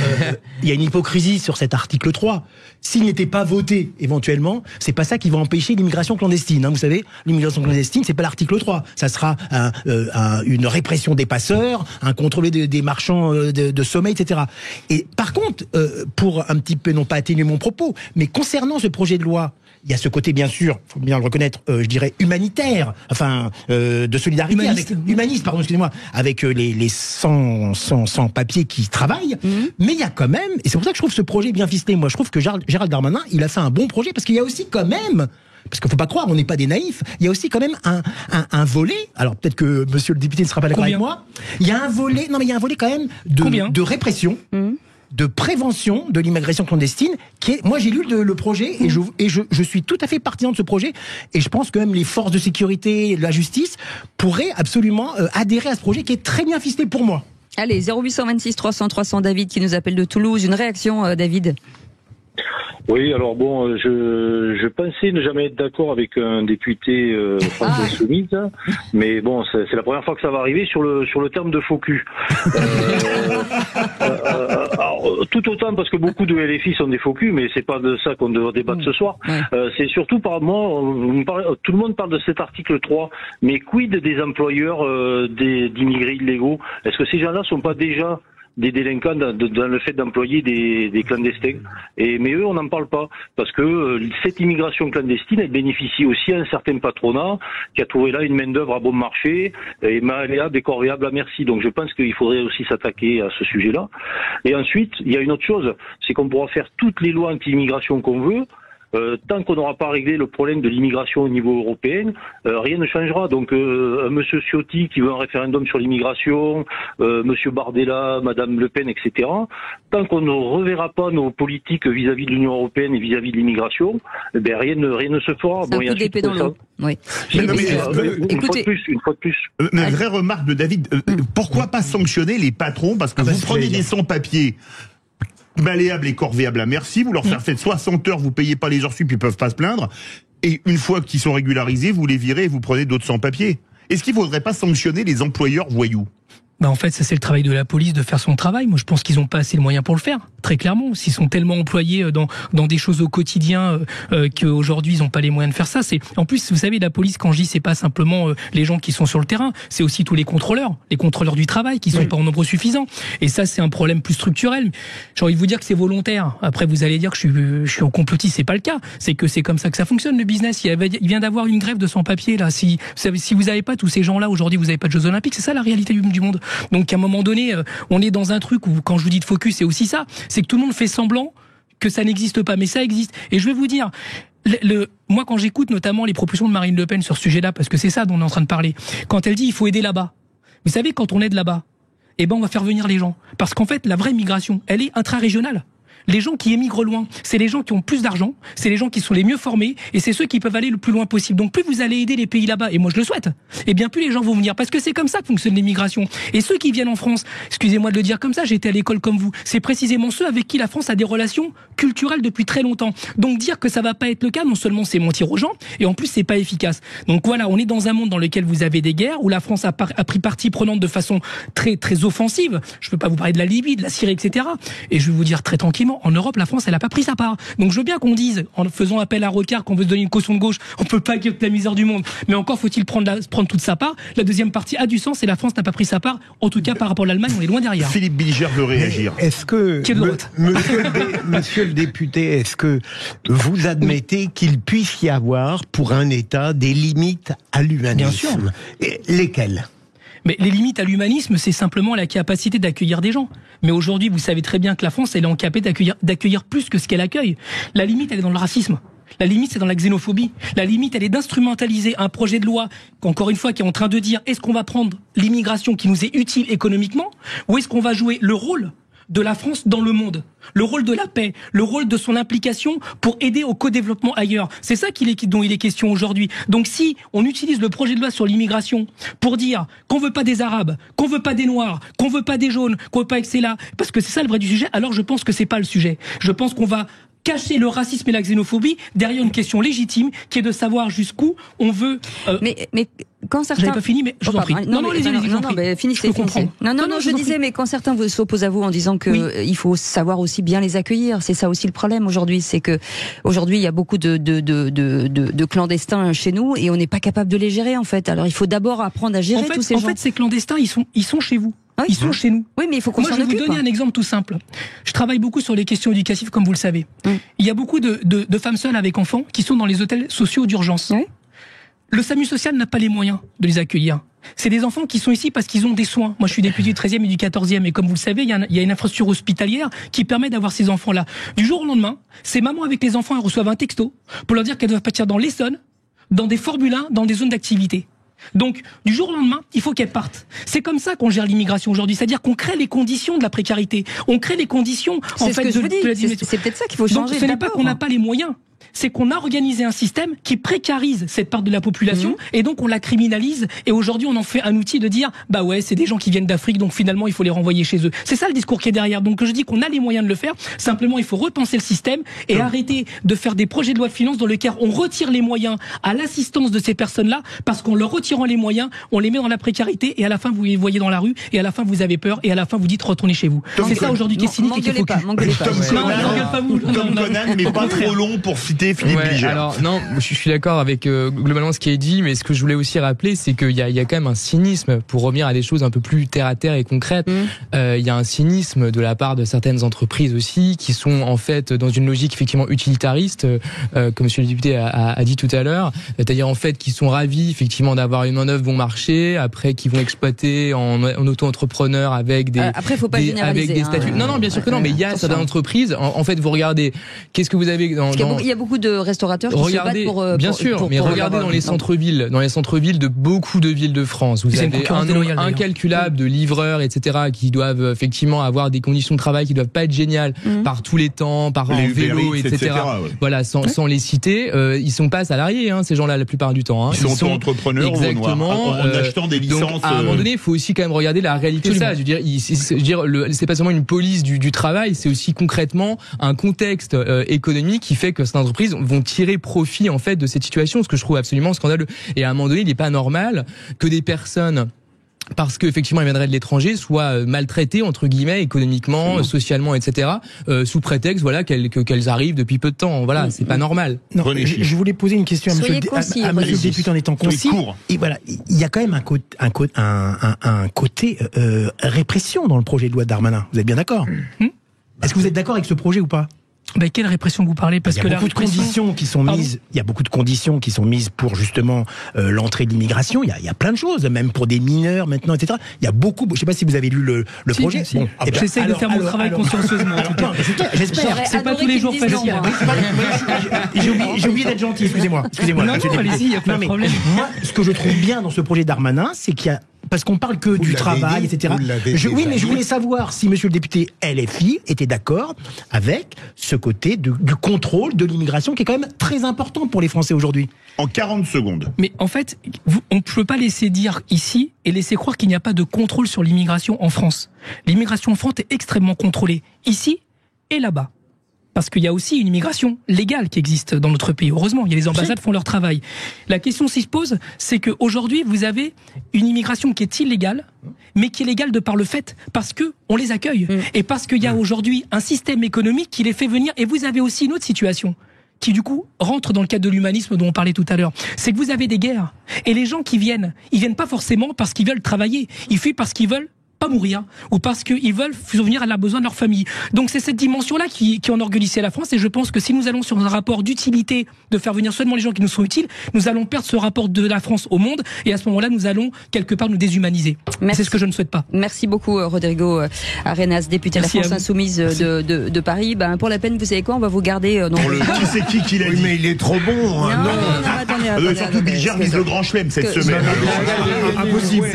il y a une hypocrisie sur cet article 3. S'il n'était pas voté, éventuellement, c'est pas ça qui va empêcher l'immigration clandestine. Vous savez, l'immigration clandestine, c'est pas l'article 3. Ça sera une répression des passeurs, un contrôle des marchands de sommeil, etc. Et par contre, pour un petit peu, non pas atténuer mon propos, mais concernant ce projet de loi, il y a ce côté, bien sûr, faut bien le reconnaître, je dirais humanitaire, enfin de solidarité, humaniste, pardon, excusez-moi, avec les sans papiers qui travaillent. Mais il y a quand même, et c'est pour ça que je trouve ce projet bien ficelé. Moi, je trouve que Gérald Darmanin, il a fait un bon projet parce qu'il y a aussi quand même, parce qu'il faut pas croire, on n'est pas des naïfs, il y a aussi quand même un volet, alors peut-être que monsieur le député ne sera pas d'accord avec moi, il y a un volet quand même de répression, de prévention de l'immigration clandestine, qui est, moi j'ai lu le projet et je suis tout à fait partisan de ce projet, et je pense que même les forces de sécurité, la justice pourraient absolument adhérer à ce projet qui est très bien ficelé pour moi. Allez, 0826 300 300, David qui nous appelle de Toulouse. Une réaction, David? Oui, alors bon, je pensais ne jamais être d'accord avec un député France Insoumise, mais bon, c'est la première fois que ça va arriver sur le terme de faux cul. Tout autant parce que beaucoup de LFI sont des faux culs, mais c'est pas de ça qu'on doit débattre ce soir. C'est surtout par moi, tout le monde parle de cet article 3, mais quid des employeurs d'immigrés illégaux? Est-ce que ces gens-là sont pas déjà des délinquants dans le fait d'employer des clandestins? Mais eux, on n'en parle pas, parce que cette immigration clandestine, elle bénéficie aussi à un certain patronat qui a trouvé là une main-d'œuvre à bon marché et malléable et corvéable à merci. Donc je pense qu'il faudrait aussi s'attaquer à ce sujet-là. Et ensuite, il y a une autre chose, c'est qu'on pourra faire toutes les lois anti-immigration qu'on veut. Tant qu'on n'aura pas réglé le problème de l'immigration au niveau européen, rien ne changera. Donc, Monsieur Ciotti qui veut un référendum sur l'immigration, Monsieur Bardella, Madame Le Pen, etc. Tant qu'on ne reverra pas nos politiques vis-à-vis de l'Union européenne et vis-à-vis de l'immigration, rien ne se fera. C'est un coup d'épée dans l'eau. Oui. Une fois de plus. Une vraie remarque de David. Pourquoi pas sanctionner les patrons? Parce que vous prenez des sans-papiers malléables et corvéables à merci, vous leur faites 60 heures, vous payez pas les heures sup, ils peuvent pas se plaindre, et une fois qu'ils sont régularisés, vous les virez et vous prenez d'autres sans-papiers. Est-ce qu'il faudrait pas sanctionner les employeurs voyous? En fait, ça c'est le travail de la police de faire son travail. Moi, je pense qu'ils n'ont pas assez de moyens pour le faire, très clairement. S'ils sont tellement employés dans des choses au quotidien qu'aujourd'hui ils n'ont pas les moyens de faire ça. En plus, vous savez, la police, quand je dis, c'est pas simplement les gens qui sont sur le terrain, c'est aussi tous les contrôleurs du travail qui sont pas en nombre suffisant. Et ça, c'est un problème plus structurel. J'ai envie de vous dire que c'est volontaire. Après, vous allez dire que je suis au complotiste, c'est pas le cas. C'est que c'est comme ça que ça fonctionne le business. Il vient d'avoir une grève de sans-papiers là. Si vous n'avez pas tous ces gens-là aujourd'hui, vous n'avez pas de Jeux Olympiques. C'est ça la réalité du monde. Donc à un moment donné, on est dans un truc où, quand je vous dis de focus, c'est aussi ça, c'est que tout le monde fait semblant que ça n'existe pas, mais ça existe. Et je vais vous dire, moi quand j'écoute notamment les propositions de Marine Le Pen sur ce sujet-là, parce que c'est ça dont on est en train de parler, quand elle dit il faut aider là-bas, vous savez, quand on aide là-bas, on va faire venir les gens. Parce qu'en fait, la vraie migration, elle est intra-régionale. Les gens qui émigrent loin, c'est les gens qui ont plus d'argent, c'est les gens qui sont les mieux formés, et c'est ceux qui peuvent aller le plus loin possible. Donc plus vous allez aider les pays là-bas, et moi je le souhaite, et bien plus les gens vont venir, parce que c'est comme ça que fonctionne l'immigration. Et ceux qui viennent en France, excusez-moi de le dire comme ça, j'étais à l'école comme vous, c'est précisément ceux avec qui la France a des relations culturelles depuis très longtemps. Donc dire que ça va pas être le cas, non seulement c'est mentir aux gens, et en plus c'est pas efficace. Donc voilà, on est dans un monde dans lequel vous avez des guerres, où la France a pris partie prenante de façon très très offensive. Je peux pas vous parler de la Libye, de la Syrie, etc. Et je vais vous dire très tranquillement, en Europe, la France, elle a pas pris sa part. Donc je veux bien qu'on dise, en faisant appel à Rocard, qu'on veut se donner une caution de gauche, on peut pas dire que la misère du monde. Mais encore faut-il prendre toute sa part. La deuxième partie a du sens et la France n'a pas pris sa part. En tout cas, par rapport à l'Allemagne, on est loin derrière. Philippe Bilger veut réagir. Est-ce que, monsieur le député, est-ce que vous admettez qu'il puisse y avoir, pour un État, des limites à l'humanisme? Bien sûr. Et lesquelles? Mais les limites à l'humanisme, c'est simplement la capacité d'accueillir des gens. Mais aujourd'hui, vous savez très bien que la France, elle est en capacité d'accueillir plus que ce qu'elle accueille. La limite, elle est dans le racisme. La limite, c'est dans la xénophobie. La limite, elle est d'instrumentaliser un projet de loi, encore une fois, qui est en train de dire est-ce qu'on va prendre l'immigration qui nous est utile économiquement, ou est-ce qu'on va jouer le rôle de la France dans le monde, le rôle de la paix, le rôle de son implication pour aider au co-développement ailleurs. C'est ça dont il est question aujourd'hui. Donc si on utilise le projet de loi sur l'immigration pour dire qu'on veut pas des Arabes, qu'on veut pas des Noirs, qu'on veut pas des jaunes, qu'on veut pas que c'est là, parce que c'est ça le vrai du sujet, alors je pense que c'est pas le sujet. Je pense qu'on va cacher le racisme et la xénophobie derrière une question légitime qui est de savoir jusqu'où on veut. Mais quand certains. J'avais pas fini, mais je vous en prie. Non, finissez. Non, je disais, mais quand certains s'opposent à vous en disant que il faut savoir aussi bien les accueillir, c'est ça aussi le problème aujourd'hui, c'est que aujourd'hui il y a beaucoup de clandestins chez nous et on n'est pas capable de les gérer en fait. Alors il faut d'abord apprendre à gérer tous ces gens. En fait, ces clandestins, ils sont chez vous. Ils sont chez nous. Oui, mais il faut qu'on s'en occupe. Moi, je vais vous donner un exemple tout simple. Je travaille beaucoup sur les questions éducatives, comme vous le savez. Il y a beaucoup de femmes seules avec enfants qui sont dans les hôtels sociaux d'urgence. Le SAMU social n'a pas les moyens de les accueillir. C'est des enfants qui sont ici parce qu'ils ont des soins. Moi, je suis député du 13e et du 14e. Et comme vous le savez, il y a une infrastructure hospitalière qui permet d'avoir ces enfants-là. Du jour au lendemain, ces mamans avec les enfants, elles reçoivent un texto pour leur dire qu'elles doivent partir dans l'Essonne, dans des Formule 1, dans des zones d'activité. Donc, du jour au lendemain, il faut qu'elles partent. C'est comme ça qu'on gère l'immigration aujourd'hui, c'est-à-dire qu'on crée les conditions de la précarité, on crée les conditions en fait de la diminution. C'est peut-être ça qu'il faut changer. Donc, ce n'est pas qu'on n'a pas les moyens. C'est qu'on a organisé un système qui précarise cette part de la population et donc on la criminalise et aujourd'hui on en fait un outil de dire bah ouais c'est des gens qui viennent d'Afrique donc finalement il faut les renvoyer chez eux. C'est ça le discours qui est derrière. Donc je dis qu'on a les moyens de le faire, simplement il faut repenser le système et arrêter de faire des projets de loi de finances dans lesquels on retire les moyens à l'assistance de ces personnes-là parce qu'en leur retirant les moyens on les met dans la précarité et à la fin vous les voyez dans la rue et à la fin vous avez peur et à la fin vous dites retournez chez vous. C'est ça aujourd'hui qui est cynique et qui est faux cul. Tom Conan mais pas trop long pour citer Philippe Bilger. Alors non, je suis d'accord avec globalement ce qui est dit, mais ce que je voulais aussi rappeler, c'est qu'il y a quand même un cynisme pour revenir à des choses un peu plus terre à terre et concrètes. Il y a un cynisme de la part de certaines entreprises aussi qui sont en fait dans une logique effectivement utilitariste, comme Monsieur le député a dit tout à l'heure, c'est-à-dire en fait qui sont ravis effectivement d'avoir une main-d'œuvre bon marché, après qui vont exploiter en auto-entrepreneur avec des après faut pas généraliser, avec des statuts. Non, bien sûr que non, mais il y a certaines entreprises. En fait, vous regardez, qu'est-ce que vous avez il y a beaucoup de restaurateurs qui se battent pour bien sûr, mais regardez dans les centres-villes de beaucoup de villes de France, vous avez un nombre incalculable de livreurs, etc., qui doivent effectivement avoir des conditions de travail qui doivent pas être géniales par tous les temps, par en vélo, etc. Voilà, sans les citer, ils sont pas salariés, ces gens-là la plupart du temps. Ils sont entrepreneurs exactement, en achetant des licences. Donc, à un moment donné, il faut aussi quand même regarder la réalité de ça. Je veux dire, c'est pas seulement une police du travail, c'est aussi concrètement un contexte économique qui fait que certaines entreprises vont tirer profit en fait de cette situation, ce que je trouve absolument scandaleux. Et à un moment donné, il n'est pas normal que des personnes, parce qu'effectivement, ils viendraient de l'étranger, soient maltraitées entre guillemets économiquement, socialement, etc., sous prétexte qu'elles arrivent depuis peu de temps. Voilà, c'est pas normal. Non, je voulais poser une question à Monsieur le député en étant concis. Et voilà, il y a quand même un côté répression dans le projet de loi Darmanin. Vous êtes bien d'accord? Est-ce que vous êtes d'accord avec ce projet ou pas? Quelle répression vous parlez? Parce il y a beaucoup de conditions qui sont mises. Il y a beaucoup de conditions qui sont mises pour justement l'entrée de l'immigration. Il y a plein de choses, même pour des mineurs maintenant, etc. Il y a beaucoup. Je ne sais pas si vous avez lu le projet. Bon, j'essaie de faire mon travail consciencieusement. En tout cas, j'espère. C'est pas tous les jours facile. J'ai oublié d'être gentil. Excusez-moi. Non, allez-y. Il y a pas de problème. Moi, ce que je trouve bien dans ce projet Darmanin, c'est qu'il y a parce qu'on parle que du travail, etc. Oui, mais je voulais savoir si Monsieur le député LFI était d'accord avec ce côté du contrôle de l'immigration qui est quand même très important pour les Français aujourd'hui. En 40 secondes. Mais en fait, on ne peut pas laisser dire ici et laisser croire qu'il n'y a pas de contrôle sur l'immigration en France. L'immigration en France est extrêmement contrôlée, ici et là-bas. Parce qu'il y a aussi une immigration légale qui existe dans notre pays. Heureusement, il y a les ambassades qui font leur travail. La question qui se pose, c'est qu'aujourd'hui, vous avez une immigration qui est illégale, mais qui est légale de par le fait, parce que on les accueille. Et parce qu'il y a aujourd'hui un système économique qui les fait venir. Et vous avez aussi une autre situation qui du coup rentre dans le cadre de l'humanisme dont on parlait tout à l'heure. C'est que vous avez des guerres. Et les gens qui viennent, ils viennent pas forcément parce qu'ils veulent travailler. Ils fuient parce qu'ils veulent pas mourir, ou parce qu'ils veulent subvenir à leurs besoins de leur famille. Donc c'est cette dimension-là qui enorgueillissait la France, et je pense que si nous allons sur un rapport d'utilité, de faire venir seulement les gens qui nous sont utiles, nous allons perdre ce rapport de la France au monde, et à ce moment-là, nous allons quelque part nous déshumaniser. C'est ce que je ne souhaite pas. Merci beaucoup Rodrigo Arenas, député de la France Insoumise de Paris. Ben, pour la peine, vous savez quoi, on va vous garder dans le... Qui c'est qui l'a dit? Mais il est trop bon. Non, attendez. Surtout Bilger vise le grand chelem cette semaine. Impossible.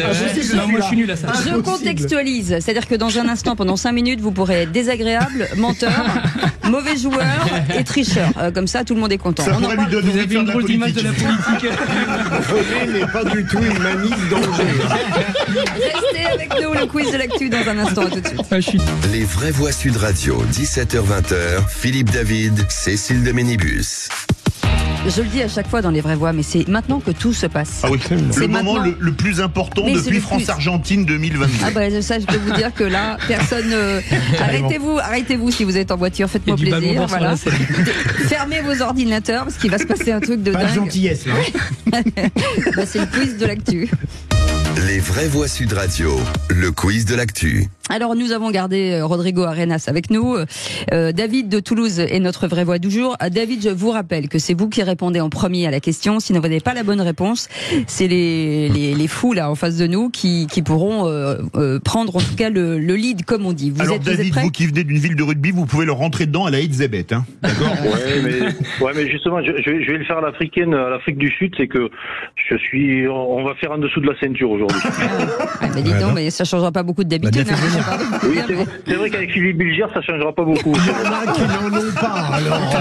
Non, moi je suis nul à ça. Je contextualise, c'est-à-dire que dans un instant, pendant 5 minutes, vous pourrez être désagréable, menteur, mauvais joueur et tricheur. Comme ça, tout le monde est content. Ça pourrait lui donner vous avez une drôle d'image de la politique. Voler n'est pas du tout une manif danger. Restez avec nous, le quiz de l'actu dans un instant. À tout de suite. Les vraies voix Sud Radio, 17h-20h, Philippe David, Cécile de Ménibus. Je le dis à chaque fois dans les vraies voix, mais c'est maintenant que tout se passe. Ah oui, le moment le plus important depuis France-Argentine 2022. Ah bah ça, je peux vous dire que là, personne... arrêtez-vous si vous êtes en voiture, faites-moi plaisir. Voilà. Fermez vos ordinateurs, parce qu'il va se passer un truc de dingue. Pas de gentillesse, là. Bah, c'est le quiz de l'actu. Les vraies voix Sud Radio, le quiz de l'actu. Alors nous avons gardé Rodrigo Arenas avec nous. David de Toulouse est notre vraie voix du jour. David, je vous rappelle que c'est vous qui répondez en premier à la question. Si vous n'avez pas la bonne réponse, c'est les fous là en face de nous qui pourront prendre en tout cas le lead comme on dit. Alors David, vous qui venez d'une ville de rugby, vous pouvez leur rentrer dedans à la Elisabeth, hein. D'accord. mais justement, je vais le faire à l'africaine, à l'Afrique du Sud, c'est que on va faire en dessous de la ceinture aujourd'hui. Mais dis donc, mais ça changera pas beaucoup d'habitude. Oui, c'est vrai qu'avec Philippe Bilger, ça changera pas beaucoup. Il y en a qui n'en ont pas. Alors,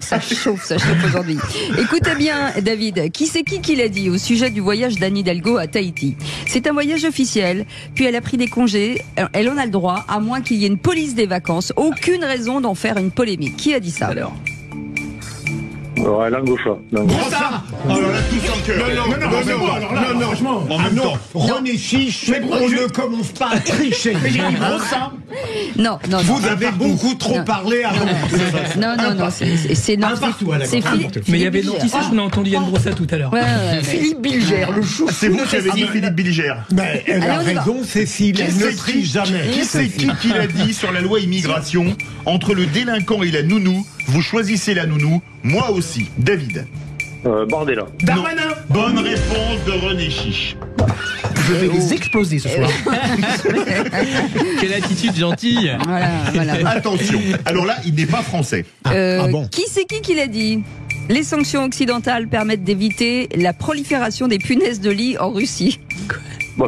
ça chauffe aujourd'hui. Écoutez bien, David, qui c'est qui l'a dit au sujet du voyage d'Anne Hidalgo à Tahiti? C'est un voyage officiel, puis elle a pris des congés, elle en a le droit, à moins qu'il y ait une police des vacances. Aucune raison d'en faire une polémique. Qui a dit ça alors? Ouais, Langocha. Alors là, tout sans cœur. Non, franchement. En même temps. René Chiche, on ne commence pas à tricher. Mais j'ai dit Non. Vous avez beaucoup trop parlé avant. Non, c'est partout. Mais il y avait l'anti-sèche, on a entendu Yann Brossa tout à l'heure. Philippe Bilger, le chou. C'est vous qui avez dit Philippe Bilger. Mais elle a raison, Cécile. Elle ne triche jamais. Qui c'est qui l'a dit sur la loi immigration? Entre le délinquant et la nounou, vous choisissez la nounou, moi aussi. David. Bordella. Darmanin. Bonne réponse de René Chiche. Je vais les exploser ce soir. Quelle attitude gentille. Voilà. Attention. Alors là, il n'est pas français. Bon. Qui c'est qui l'a dit? Les sanctions occidentales permettent d'éviter la prolifération des punaises de lit en Russie.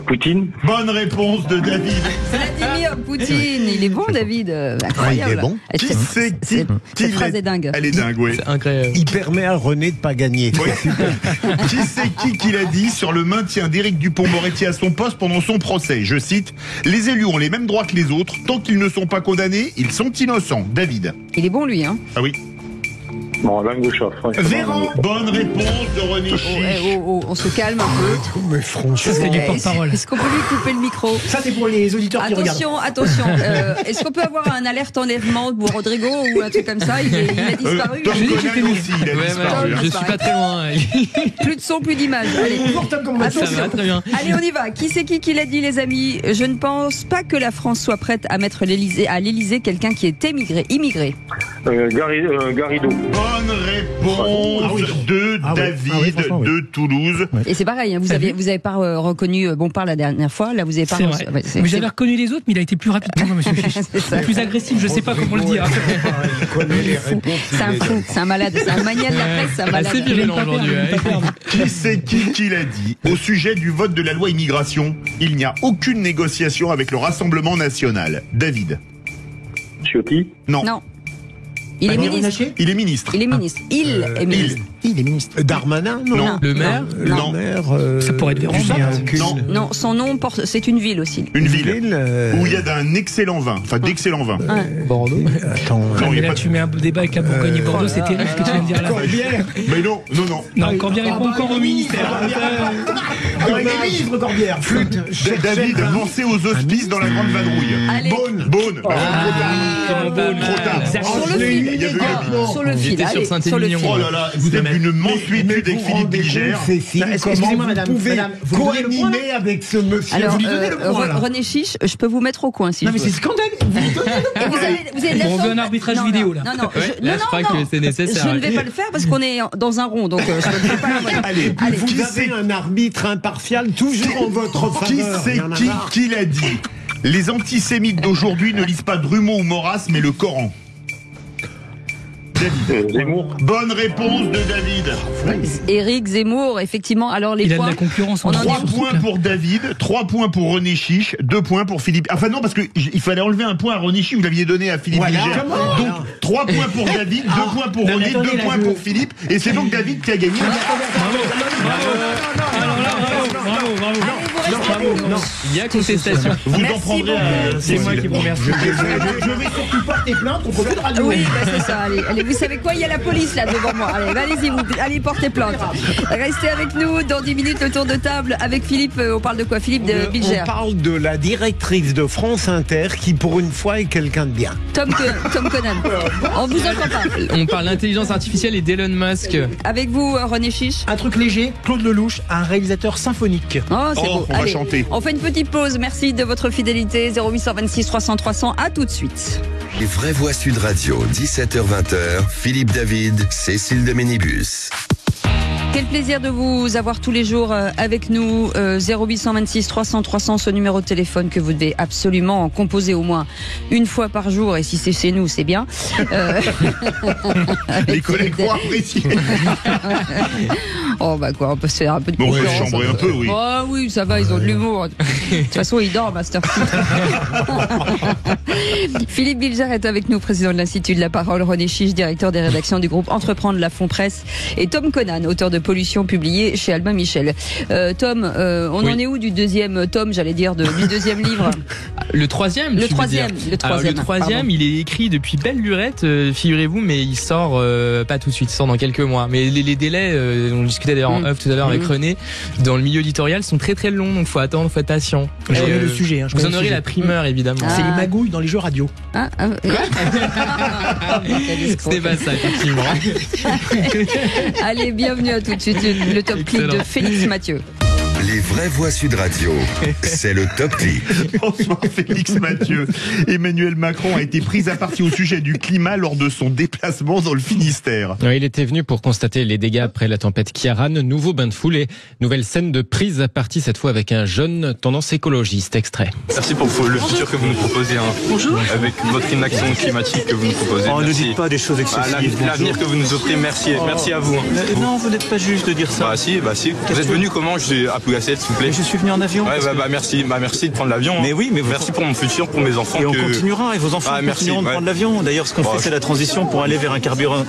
Poutine. Bonne réponse de David. Vladimir Poutine. Il est bon, David. Incroyable. Il est bon. Qui c'est qui Cette phrase est dingue. Elle est dingue, oui. C'est incroyable. Il permet à René de pas gagner. Oui. Qui c'est qui l'a dit sur le maintien d'Éric Dupond-Moretti à son poste pendant son procès? Je cite: les élus ont les mêmes droits que les autres. Tant qu'ils ne sont pas condamnés, ils sont innocents. David. Il est bon, lui, hein? Ah oui. Bon, Langocha. Véran. Bonne réponse de René Chiche. On se calme un peu. Mais franchement, c'est du porte-parole. Est-ce qu'on peut lui couper le micro? Ça, c'est pour les auditeurs qui regardent. Attention. Est-ce qu'on peut avoir un alerte enlèvement pour Rodrigo ou un truc comme ça? Il a disparu. Tom Conan aussi, il a disparu. Je suis pas très loin. Plus de son, plus d'image. Allez, ça va très bien. Allez, on y va. Qui c'est qui l'a dit, les amis? Je ne pense pas que la France soit prête à mettre à l'Élysée quelqu'un qui est immigré. Garrido. Bonne réponse de David de Toulouse. Et c'est pareil, hein, vous avez pas reconnu Bompard la dernière fois. Là, vous avez pas. C'est vrai. Mais j'avais reconnu les autres, mais il a été plus rapide que moi, monsieur Chiche. Plus agressif, je sais pas comment le dire. C'est un fou, c'est un malade, c'est un mania de la presse, c'est un malade. C'est virulent aujourd'hui. Qui c'est qui l'a dit au sujet du vote de la loi immigration? Il n'y a aucune négociation avec le Rassemblement national. David. Ciotti. Non. Il est ministre. Il est ministre. Il est ministre. Il est ministre. Darmanin, non. Le maire. Non. Ça pourrait être Véran. Non, son nom porte. C'est une ville aussi. Une ville où il y a d'un excellent vin, enfin d'excellents vins. Bordeaux. Attends. Mais là, tu mets un débat avec la Bourgogne et Bordeaux, c'est terrible ce que tu viens de dire là. Mais non. Non, Corbière répond encore au ministère. Il est ministre, Corbière. David, pensez aux hospices dans la grande vadrouille. Beaune. Trop tard. Sur le fil. Sur le fil. Oh là là, vous aimez d'une mansuétude avec Philippe Bilger. Excusez-moi, madame. Vous pouvez co-animer avec ce monsieur. Alors, vous lui donnez le point, là. René Chiche, je peux vous mettre au coin si Non, mais c'est scandaleux. vous avez On veut un arbitrage vidéo, là. Non, je crois que c'est nécessaire. Je ne vais pas le faire parce qu'on est dans un rond, donc je ne fais pas la moyenne. Allez, vous avez un arbitre impartial toujours en votre faveur. Qui l'a dit? Les antisémites d'aujourd'hui ne lisent pas Drummond ou Maurras, mais le Coran. David. Zemmour. Bonne réponse de David. Éric Zemmour, effectivement. Alors les Il points. a de la concurrence. 3 points pour David, 3 points pour René Chiche, 2 points pour Philippe. Enfin non, parce qu'il fallait enlever un point à René Chiche, vous l'aviez donné à Philippe Bilger. Donc 3 points pour David, 2 points pour René, 2 points pour Philippe, et c'est donc David qui a gagné. Non, il y a contestation. Vous en prendrez C'est moi qui vous remercie. Je vais surtout porter plainte contre Sud Radio. Oui, c'est ça. Allez, vous savez quoi? Il y a la police là devant moi. Allez-y, allez porter plainte. Restez avec nous dans 10 minutes le tour de table avec Philippe. On parle de quoi, Philippe de Bilger? On parle de la directrice de France Inter qui, pour une fois, est quelqu'un de bien. Tom Conan. On vous entend pas. On parle d'intelligence artificielle et d'Elon Musk. Avec vous, René Chiche. Un truc léger, Claude Lelouch, un réalisateur symphonique. Oh, c'est beau. On va chanter. On fait une petite pause. Merci de votre fidélité. 0826 300 300. À tout de suite. Les vraies voix Sud Radio, 17h-20h, Philippe David, Cécile de Ménibus. Quel plaisir de vous avoir tous les jours avec nous. 0826 300 300, ce numéro de téléphone que vous devez absolument composer au moins une fois par jour. Et si c'est chez nous, c'est bien. Les collègues vont apprécier. Oh bah quoi, on peut se faire un peu de bon, on peut concurrence. chambrer un peu, oui. Oh oui, ça va, ils ont de l'humour. De toute façon, ils dorment, Master. Philippe Bilger est avec nous, président de l'Institut de la Parole. René Chiche, directeur des rédactions du groupe Entreprendre la Fond Presse. Et Tom Conan, auteur de Pollution, publié chez Albin Michel. Tom, on en est où du deuxième tome, j'allais dire, du deuxième livre? Le troisième. Le troisième. Alors, le troisième, il est écrit depuis belle lurette, figurez-vous, mais il sort pas tout de suite, il sort dans quelques mois. Mais les délais, on discutait d'ailleurs en off tout à l'heure avec René, dans le milieu éditorial, sont très très longs, donc faut attendre, faut être patient. Je connais le sujet. Vous en aurez la primeur, évidemment. C'est les magouilles dans les jeux radio. C'était pas ça, effectivement. Allez, bienvenue à tout de suite, le top clip de Félix Mathieu. Les vraies voix Sud Radio, c'est le top clip. Bonsoir Félix Mathieu. Emmanuel Macron a été pris à partie au sujet du climat lors de son déplacement dans le Finistère. Oui, il était venu pour constater les dégâts après la tempête Kiaran. Nouveau bain de foule et nouvelle scène de prise à partie, cette fois avec un jeune tendance écologiste. Extrait. Merci pour le futur que vous nous proposez. Bonjour. Avec votre inaction climatique que vous nous proposez. Ne dites pas des choses excessives. L'avenir que vous nous offrez, merci à vous. Non, vous n'êtes pas juste de dire ça. Bah si. Vous êtes venu comment? Je suis à Pougasset, s'il vous plaît. Je suis venu en avion. Ouais, merci de prendre l'avion. Mais oui, mais merci pour mon futur, pour mes enfants. Et on continuera, et vos enfants continueront de prendre l'avion. D'ailleurs, ce qu'on fait, c'est la transition pour aller vers un carburant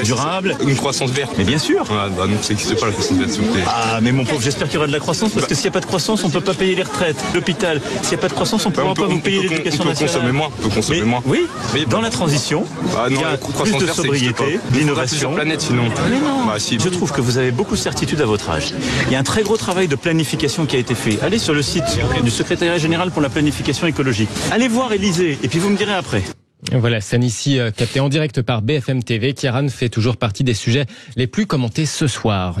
durable. Une croissance verte. Mais bien sûr. Non, ça n'existe pas la croissance verte, s'il vous plaît. Ah, mais mon pauvre, j'espère qu'il y aura de la croissance, parce que s'il n'y a pas de croissance, on ne peut pas payer les retraites, l'hôpital. S'il n'y a pas de croissance, on ne pourra pas vous payer l'éducation nationale. On peut consommer moins. Oui, mais dans la transition, il y a plus de sobriété, d'innovation. Sinon. Mais non, je trouve que vous avez beaucoup de certitude à votre âge. Il y a un très gros travail de planification qui a été fait. Allez sur le site du secrétariat général pour la planification écologique. Allez voir et lisez, et puis vous me direz après. Voilà, scène ici captée en direct par BFM TV. Kiaran fait toujours partie des sujets les plus commentés ce soir.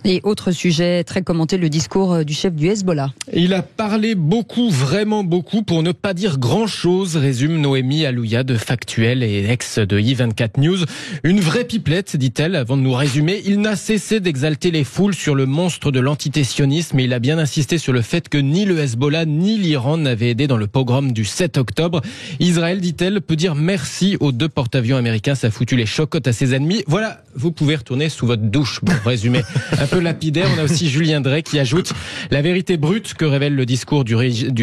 Et autre sujet très commenté, le discours du chef du Hezbollah. Il a parlé beaucoup, vraiment beaucoup, pour ne pas dire grand-chose, résume Noémie Alouya de Factuel et ex de I24 News. Une vraie pipelette, dit-elle, avant de nous résumer. Il n'a cessé d'exalter les foules sur le monstre de l'antitétionnisme, mais il a bien insisté sur le fait que ni le Hezbollah ni l'Iran n'avaient aidé dans le pogrom du 7 octobre. Israël, dit-elle, peut dire merci aux 2 porte-avions américains, ça a foutu les chocottes à ses ennemis. Voilà, vous pouvez retourner sous votre douche pour résumer. Un peu lapidaire, on a aussi Julien Drey qui ajoute la vérité brute que révèle le discours du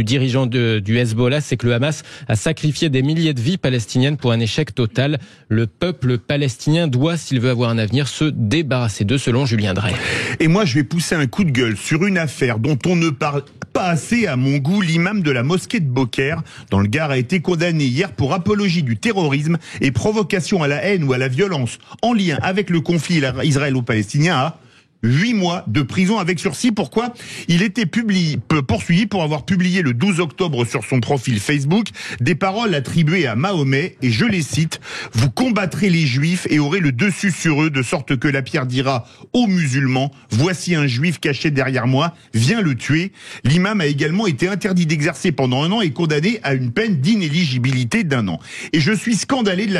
dirigeant du Hezbollah, c'est que le Hamas a sacrifié des milliers de vies palestiniennes pour un échec total. Le peuple palestinien doit, s'il veut avoir un avenir, se débarrasser d'eux, selon Julien Drey. Et moi, je vais pousser un coup de gueule sur une affaire dont on ne parle pas assez à mon goût. L'imam de la mosquée de Beaucaire, dans le Gard, a été condamné hier pour apologie du terrorisme et provocation à la haine ou à la violence en lien avec le conflit israélo-palestinien à 8 mois de prison avec sursis. Pourquoi ? Il était poursuivi pour avoir publié le 12 octobre sur son profil Facebook des paroles attribuées à Mahomet, et je les cite: « Vous combattrez les juifs et aurez le dessus sur eux, de sorte que la pierre dira aux musulmans, voici un juif caché derrière moi, viens le tuer ». L'imam a également été interdit d'exercer pendant 1 an et condamné à une peine d'inéligibilité d'1 an. Et je suis scandalisé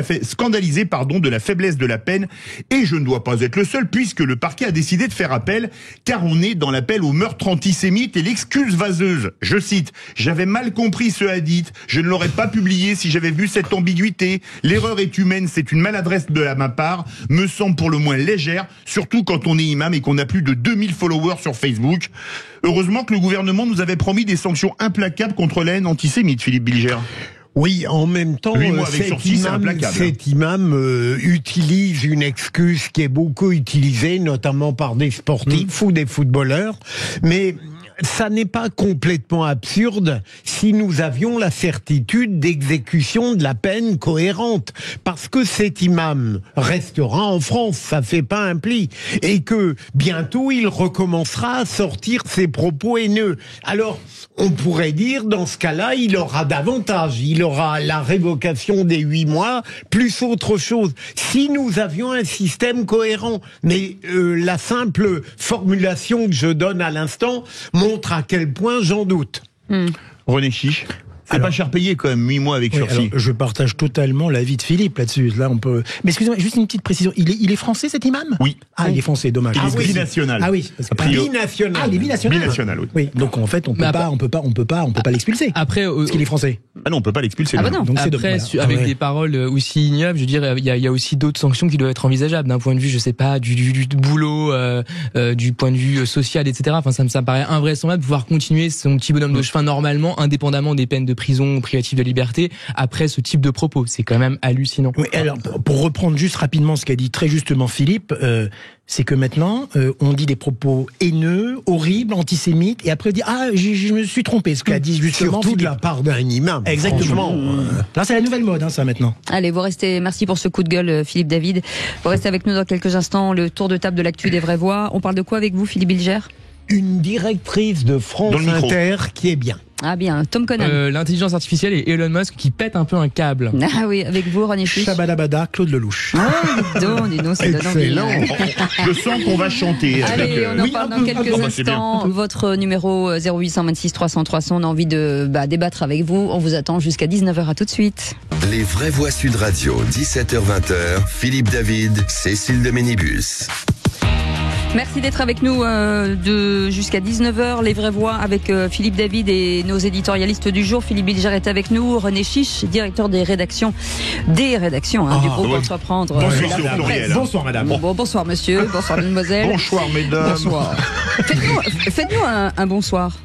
de la faiblesse de la peine, et je ne dois pas être le seul, puisque le parquet a décidé de faire appel, car on est dans l'appel au meurtre antisémite et l'excuse vaseuse. Je cite: « J'avais mal compris ce hadith, je ne l'aurais pas publié si j'avais vu cette ambiguïté. L'erreur est humaine, c'est une maladresse de ma part, me semble pour le moins légère, surtout quand on est imam et qu'on a plus de 2000 followers sur Facebook. » Heureusement que le gouvernement nous avait promis des sanctions implacables contre la haine antisémite, Philippe Bilger. Oui, en même temps, cet imam utilise une excuse qui est beaucoup utilisée, notamment par des sportifs ou des footballeurs, mais ça n'est pas complètement absurde si nous avions la certitude d'exécution de la peine cohérente, parce que cet imam restera en France, ça fait pas un pli, et que bientôt il recommencera à sortir ses propos haineux. Alors, on pourrait dire, dans ce cas-là, il aura davantage, il aura la révocation des 8 mois, plus autre chose. Si nous avions un système cohérent, mais la simple formulation que je donne à l'instant montre à quel point j'en doute. René Chiche. C'est pas cher payé quand même, 8 mois avec sursis. Alors, je partage totalement l'avis de Philippe là-dessus. Là, on peut. Mais excusez-moi, juste une petite précision. Il est français, cet imam ? Oui. Ah, il est français, dommage. Il est binational. Ah oui. Binational. Ah, il est binational. Binational, oui. Oui. Donc en fait, on peut pas l'expulser. Après, parce qu'il est français. Ah non, on peut pas l'expulser. Ah bah non. Donc c'est après, avec des paroles aussi ignobles, je veux dire, il y a aussi d'autres sanctions qui doivent être envisageables d'un point de vue, je sais pas, du boulot, du point de vue social, etc. Enfin, ça me paraît invraisemblable de pouvoir continuer son petit bonhomme de chemin normalement, indépendamment des peines de prison privatives de liberté, après ce type de propos. C'est quand même hallucinant. Oui, alors, pour reprendre juste rapidement ce qu'a dit très justement Philippe, c'est que maintenant, on dit des propos haineux, horribles, antisémites, et après on dit « Ah, je me suis trompé », ce qu'a dit justement surtout Philippe. De la part d'un imam. Exactement. Là, c'est la nouvelle mode, ça, maintenant. Allez, vous restez, merci pour ce coup de gueule, Philippe David. Vous restez avec nous dans quelques instants, le tour de table de l'actu des vraies voix. On parle de quoi avec vous, Philippe Bilger ? Une directrice de France Inter qui est bien. Ah bien, Tom Conan. L'intelligence artificielle et Elon Musk qui pète un peu un câble. Ah oui, avec vous, René Chiche. Shabadabada, Claude Lelouch. Ah, dis donc, c'est excellent. Je sens qu'on va chanter. Allez, on en parle dans quelques instants. Votre numéro 0826 300 300, on a envie de débattre avec vous. On vous attend jusqu'à 19h. À tout de suite. Les vraies voix Sud Radio, 17h-20h, Philippe David, Cécile de Ménibus. Merci d'être avec nous jusqu'à 19h, les vraies voix avec Philippe David et nos éditorialistes du jour. Philippe Bilger est avec nous, René Chiche, directeur des rédactions du groupe Entreprendre. Bonsoir madame. Bonsoir monsieur, bonsoir mademoiselle. Bonsoir mesdames. Bonsoir. Faites-nous un bonsoir.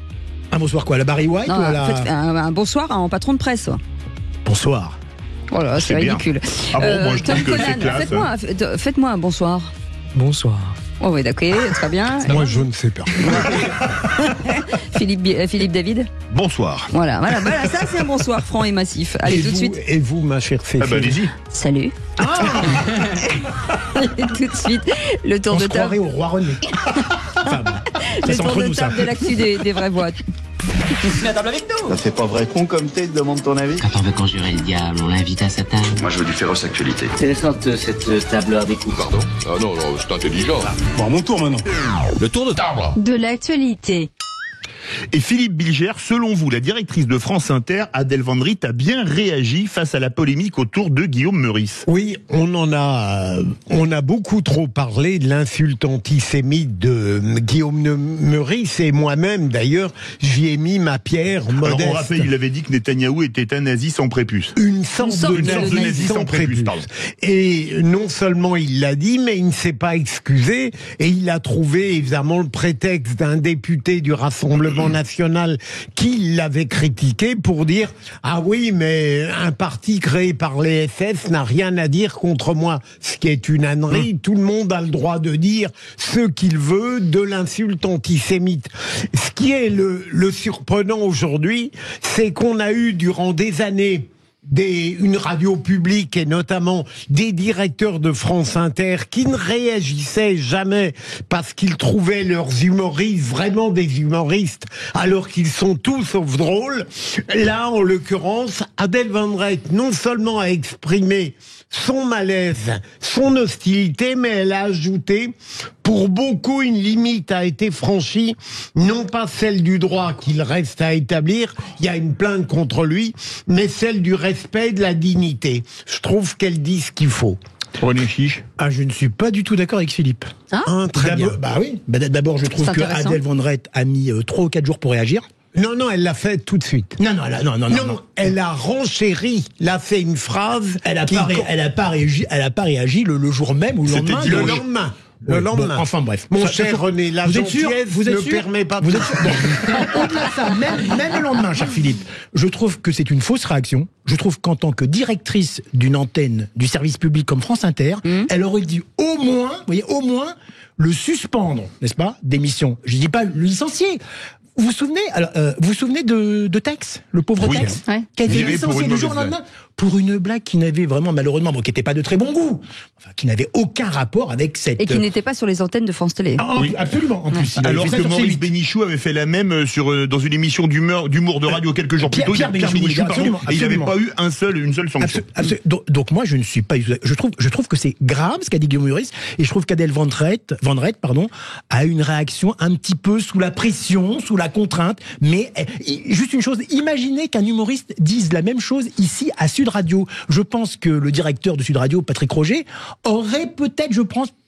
Un bonsoir quoi, la Barry White non, ou un bonsoir en patron de presse. Bonsoir. Voilà, c'est ridicule. Ah bon, moi je trouve que c'est classe. Faites-moi un bonsoir. Bonsoir. Oh oui, d'accord, très bien. Moi, je ne sais pas. Philippe David. Bonsoir. Voilà, ça c'est un bonsoir franc et massif. Allez, tout de suite. Et vous, ma chère Cécile. Ah bah allez-y. Salut. Allez, tout de suite, le tour de table. On se croirait au roi René. Enfin, le tour de table de l'actu des vraies voix. Viens à table avec nous. Ça fait pas vrai con comme t'es, demande ton avis. Quand on veut conjurer le diable, on l'invite à sa table. Moi je veux du féroce actualité. C'est récente cette table des coups. Pardon ? Ah non, c'est intelligent. Bon, à mon tour maintenant. Le tour de table. De l'actualité. Et Philippe Bilger, selon vous, la directrice de France Inter, Adèle Van Riet, a bien réagi face à la polémique autour de Guillaume Meurice. Oui, on a beaucoup trop parlé de l'insulte antisémite de Guillaume Meurice, et moi-même, d'ailleurs, j'y ai mis ma pierre modeste. Alors, on rappelle, il avait dit que Netanyahou était un nazi sans prépuce. Une sorte de nazi sans prépuce. Et non seulement il l'a dit, mais il ne s'est pas excusé, et il a trouvé, évidemment, le prétexte d'un député du Rassemblement national qui l'avait critiqué pour dire « Ah oui, mais un parti créé par les SS n'a rien à dire contre moi », ce qui est une ânerie. Tout le monde a le droit de dire ce qu'il veut de l'insulte antisémite. Ce qui est le surprenant aujourd'hui, c'est qu'on a eu durant des années une radio publique et notamment des directeurs de France Inter qui ne réagissaient jamais parce qu'ils trouvaient leurs humoristes vraiment des humoristes alors qu'ils sont tous sauf drôles. Là, en l'occurrence, Adèle Van Rett non seulement a exprimé son malaise, son hostilité, mais elle a ajouté, pour beaucoup, une limite a été franchie, non pas celle du droit qu'il reste à établir, il y a une plainte contre lui, mais celle du respect de la dignité. Je trouve qu'elle dit ce qu'il faut. René Chiche. Ah, je ne suis pas du tout d'accord avec Philippe. Très bien. Bah oui. D'abord, je trouve que Adèle Van Rett a mis 3 ou 4 jours pour réagir. Non, elle l'a fait tout de suite. Non. Elle a renchéri, elle a fait une phrase. Elle a pas réagi le jour même ou le lendemain. Le lendemain. Le lendemain. Bon, enfin bref. Mon cher René, la gentillesse ne permet pas de... Au-delà de ça, même le lendemain, cher Philippe, je trouve que c'est une fausse réaction. Je trouve qu'en tant que directrice d'une antenne du service public comme France Inter, elle aurait dû au moins le suspendre, n'est-ce pas, d'émission. Je dis pas le licencier. Vous vous souvenez de Tex, le pauvre Tex, qui a été licencié du jour au lendemain pour une blague qui n'avait vraiment, malheureusement, qui n'était pas de très bon goût, qui n'avait aucun rapport avec cette... Et qui n'était pas sur les antennes de France Télé. Oui, absolument. En plus, alors que Maurice Bénichou avait fait la même dans une émission d'humour de radio quelques jours plus tôt. Pierre Bénichou, absolument. Et il n'avait pas eu une seule sanction. Donc moi, je ne suis pas... Je trouve que c'est grave ce qu'a dit Guillaume Meurice, et je trouve qu'Adèle Van Rett, a une réaction un petit peu sous la pression, sous la contrainte, mais juste une chose, imaginez qu'un humoriste dise la même chose ici à Sud Radio. Je pense que le directeur de Sud Radio, Patrick Roger, aurait peut-être,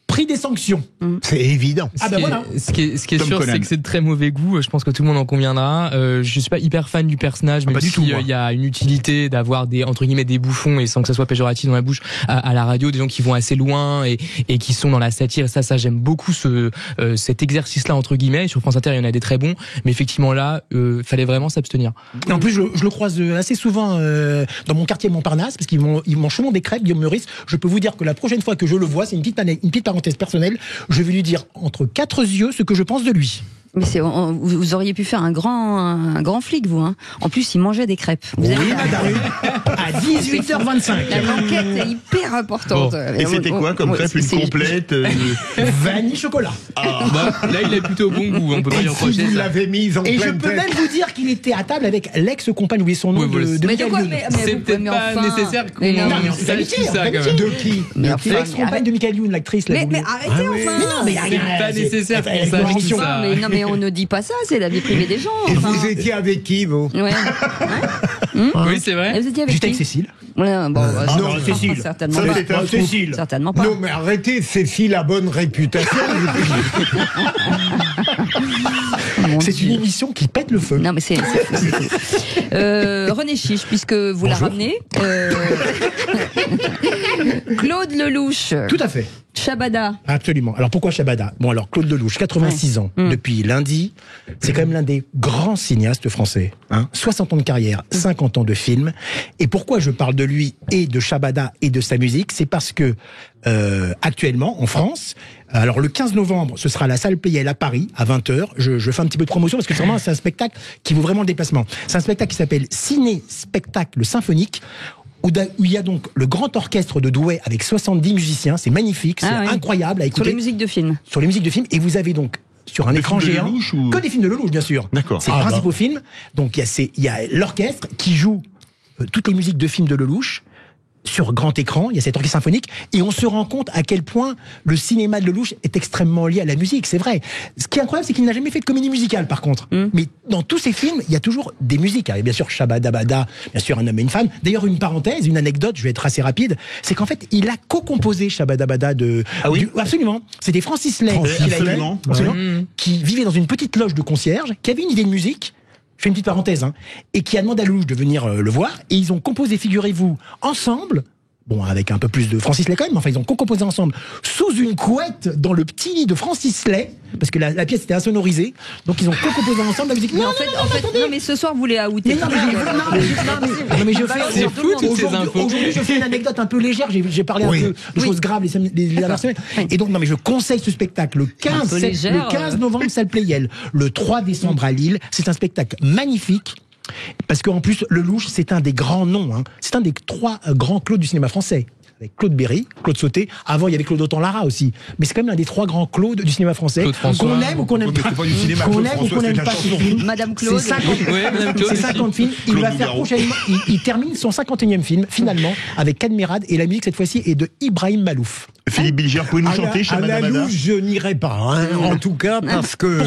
pris des sanctions. C'est évident. Ce qui est sûr, c'est que c'est de très mauvais goût. Je pense que tout le monde en conviendra. Je suis pas hyper fan du personnage, même si il y a une utilité d'avoir entre guillemets des bouffons, et sans que ça soit péjoratif dans la bouche, à la radio, des gens qui vont assez loin et qui sont dans la satire. Ça j'aime beaucoup cet exercice-là entre guillemets. Et sur France Inter, il y en a des très bons, mais effectivement là, fallait vraiment s'abstenir. En plus, je le croise assez souvent dans mon quartier Montparnasse, parce qu'ils mangent souvent des crêpes, Guillaume Meurice. Je peux vous dire que la prochaine fois que je le vois, c'est une petite parenthèse personnelle, je vais lui dire entre 4 yeux ce que je pense de lui. Mais vous auriez pu faire un grand flic, vous. Hein. En plus, il mangeait des crêpes. Oui, madame. À 18h25. L'enquête est hyper importante. Bon. Et c'était quoi comme crêpe? Une complète vanille chocolat. Là, il a plutôt bon goût. On peut pas lui reprocher. Si vous l'avez mise en pleine tête. Et je peux même vous dire qu'il était à table avec l'ex-compagne, oubliez son nom, de Michael Youn. C'est peut-être pas nécessaire qu'on sache tout ça, quand même. De qui? L'ex-compagne de Michael Youn, l'actrice. Mais arrêtez enfin. Mais c'est pas nécessaire qu'on sache tout ça. Mais on ne dit pas ça, c'est la vie privée des gens. Et vous étiez avec qui, vous? Ouais. Oui, c'est vrai. Vous étiez avec J'étais avec qui? Cécile. Ouais, bon, non, Cécile. Certainement ça, pas. Cécile. Certainement pas. Non, mais arrêtez, Cécile a bonne réputation. C'est une émission qui pète le feu. Non, mais c'est René Chiche, puisque vous la ramenez. Claude Lelouch. Tout à fait. Shabada. Absolument. Alors pourquoi Shabada? Bon, alors Claude Lelouch, 86 ans depuis lundi, c'est quand même l'un des grands cinéastes français. 60 ans de carrière, 50 ans de films. Et pourquoi je parle de lui et de Shabada et de sa musique? C'est parce que actuellement, en France, alors le 15 novembre, ce sera à la salle Pleyel à Paris, à 20h. Je fais un petit peu de promotion parce que c'est un spectacle qui vaut vraiment le déplacement. C'est un spectacle qui s'appelle Ciné-Spectacle Symphonique, où il y a donc le grand orchestre de Douai avec 70 musiciens. C'est magnifique, c'est incroyable à écouter. Sur les musiques de films. Sur les musiques de films. Et vous avez donc sur un écran géant que des films de Lelouch, bien sûr. D'accord. C'est les principaux films. Donc il y a l'orchestre qui joue toutes les musiques de films de Lelouch sur grand écran, il y a cet orchestre symphonique, et on se rend compte à quel point le cinéma de Lelouch est extrêmement lié à la musique, c'est vrai. Ce qui est incroyable, c'est qu'il n'a jamais fait de comédie musicale, par contre. Mais dans tous ses films, il y a toujours des musiques. Et bien sûr, Shabada, bien sûr, Un homme et une femme. D'ailleurs, une parenthèse, une anecdote, je vais être assez rapide, c'est qu'en fait, il a co-composé Shabada de... Ah oui? Absolument. C'était Francis Lay, qui vivait dans une petite loge de concierge, qui avait une idée de musique. Je fais une petite parenthèse, et qui a demandé à Lelouch de venir le voir, et ils ont composé, figurez-vous, ensemble, bon, avec un peu plus de Francis Lay quand même, mais enfin, ils ont composé ensemble, sous une couette, dans le petit lit de Francis Lay, parce que la pièce était insonorisée, donc ils ont composé ensemble la musique. Mais en fait, non, mais ce soir, vous les outé. Non, mais je fais... C'est fou, toutes ces infos. Aujourd'hui, je fais une anecdote un peu légère, j'ai parlé un peu de choses graves les dernières semaines. Et donc, non, mais je conseille ce spectacle, le 15 novembre, salle Pleyel, le 3 décembre à Lille. C'est un spectacle magnifique. Parce qu'en plus, Lelouch, c'est un des grands noms. Hein. C'est un des 3 grands Claude du cinéma français. Avec Claude Berry, Claude Sauté. Avant, il y avait Claude Autant-Lara aussi. Mais c'est quand même l'un des 3 grands Claude du cinéma français. Qu'on aime ou qu'on n'aime pas. Qu'on aime ou qu'on n'aime pas ce film. Madame Claude. C'est 50 films. Il va faire prochainement. Il termine son 51e film, finalement, avec Cadmerade. Et la musique, cette fois-ci, est de Ibrahim Malouf. Philippe Bilger, pouvez nous chanter chez Madame Ada? Je n'irai pas, hein, en tout cas, parce que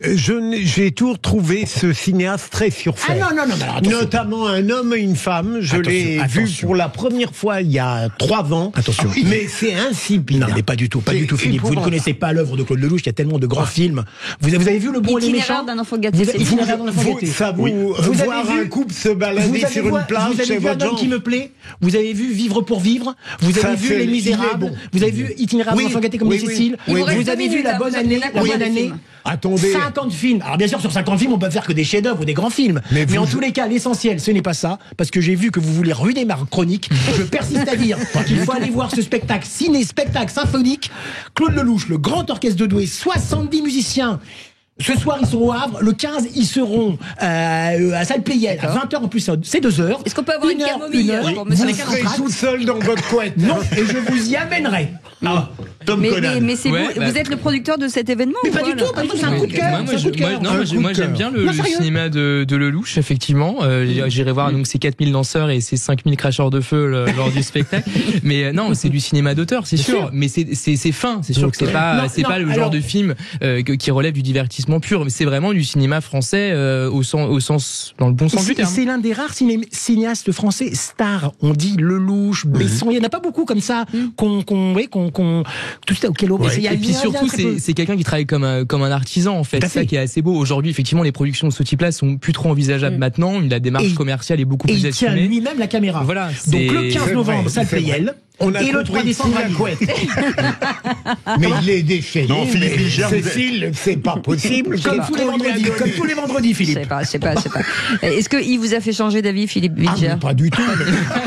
j'ai toujours trouvé ce cinéaste très surfait. Ah non, notamment Un homme et une femme. Je l'ai vu pour la première fois il y a 3 ans. Attention. Mais c'est insipide. Non, mais pas du tout, Philippe. Vous ne connaissez pas l'œuvre de Claude Lelouch. Il y a tellement de grands films. Vous avez vu Le Bon et les méchants? Itinéraire d'un enfant gâté. Itinéraire d'un enfant gâté. Vous voir un couple se balader sur une plage, vous avez vu Un homme qui me plaît. Vous avez vu Vivre pour vivre. Vous avez vu Les Misérables. Vous avez vu Itinéraire d'un enfant gâté comme Cécile. Vous avez vu La Bonne Année. Attendez. 50 films. Alors bien sûr, sur 50 films, on peut faire que des chefs-d'œuvre ou des grands films. Mais en tous les cas, l'essentiel, ce n'est pas ça, parce que j'ai vu que vous voulez ruiner ma chronique. Je persiste à dire qu'il faut aller voir ce spectacle spectacle symphonique. Claude Lelouch, le grand orchestre de Douai, 70 musiciens. Ce soir, ils seront au Havre. Le 15, ils seront à Salle Pleyel. À 20h en plus, c'est 2 heures. Est-ce qu'on peut avoir une camomille pour Monsieur Vous serez tout seul dans votre couette. Non, et je vous y amènerai. Mais c'est vous êtes le producteur de cet événement? Mais pas du tout, c'est un coup de cœur. Moi j'aime bien le cinéma de Lelouch, effectivement. J'irai voir donc ces 4000 danseurs et ces 5000 cracheurs de feu lors du spectacle. Mais non, c'est du cinéma d'auteur, c'est sûr. Mais c'est fin, c'est sûr que c'est pas le genre de film qui relève du divertissement pur, mais c'est vraiment du cinéma français au sens dans le bon sens du terme. C'est l'un des rares cinéastes français stars. On dit Lelouch, Besson, il y en a pas beaucoup comme ça tout ça auquel et puis surtout c'est quelqu'un qui travaille comme un artisan en fait. C'est ça qui est assez beau aujourd'hui. Effectivement, les productions de ce type-là sont plus trop envisageables maintenant. La démarche commerciale est beaucoup plus assumée. Il tient lui-même la caméra. Voilà. Donc le 15 novembre, Salle Pleyel. Et le 3 décembre, la couette. Mais il est déchaîné. Non, Philippe Bilger, Cécile, c'est pas possible. Comme tous les vendredis, Philippe. Je sais pas. Est-ce qu'il vous a fait changer d'avis, Philippe Bilger? Pas du tout.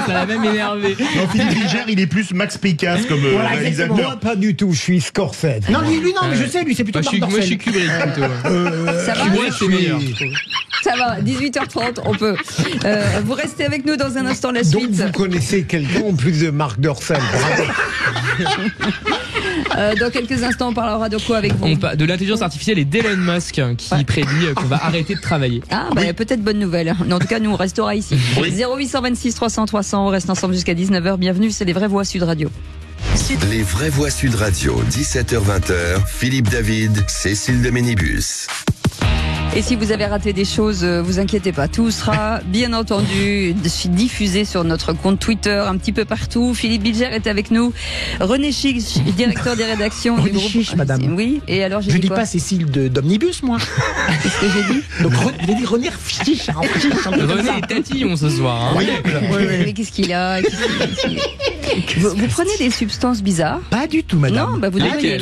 Ça l'a même énervé. Non, Philippe Bilger, il est plus Max Pécasse comme réalisateur. Moi, pas du tout. Je suis Scorsese. Non, lui, non, mais je sais, lui, c'est plutôt Marc Dorcel. Moi, je suis Kubrick plutôt. Ça va? Kubrick, c'est meilleur. Ça va, 18h30, on peut. Vous restez avec nous dans un instant, la suite. Donc, vous connaissez quelqu'un en plus de Marc Dorcel. Dans quelques instants, on parlera de quoi avec vous? De l'intelligence artificielle et d'Elon Musk qui prédit qu'on va arrêter de travailler. Peut-être bonne nouvelle. En tout cas, nous, on restera ici. 0826 300 300, on reste ensemble jusqu'à 19h. Bienvenue, c'est les vraies voix Sud Radio. Les vraies voix Sud Radio, 17h-20h, Philippe David, Cécile de Ménibus. Et si vous avez raté des choses, vous inquiétez pas, tout sera bien entendu diffusé sur notre compte Twitter, un petit peu partout. Philippe Bilger est avec nous. René Chiche, directeur des rédactions du groupe. Chiche, madame. Oui, et alors je dis pas Cécile d'Omnibus, moi. Qu'est-ce que j'ai dit? Donc j'ai dit René Chiche. René est tatillon ce soir. Hein. Mais qu'est-ce qu'il a? Vous prenez des substances bizarres? Pas du tout, madame. Non, vous devriez.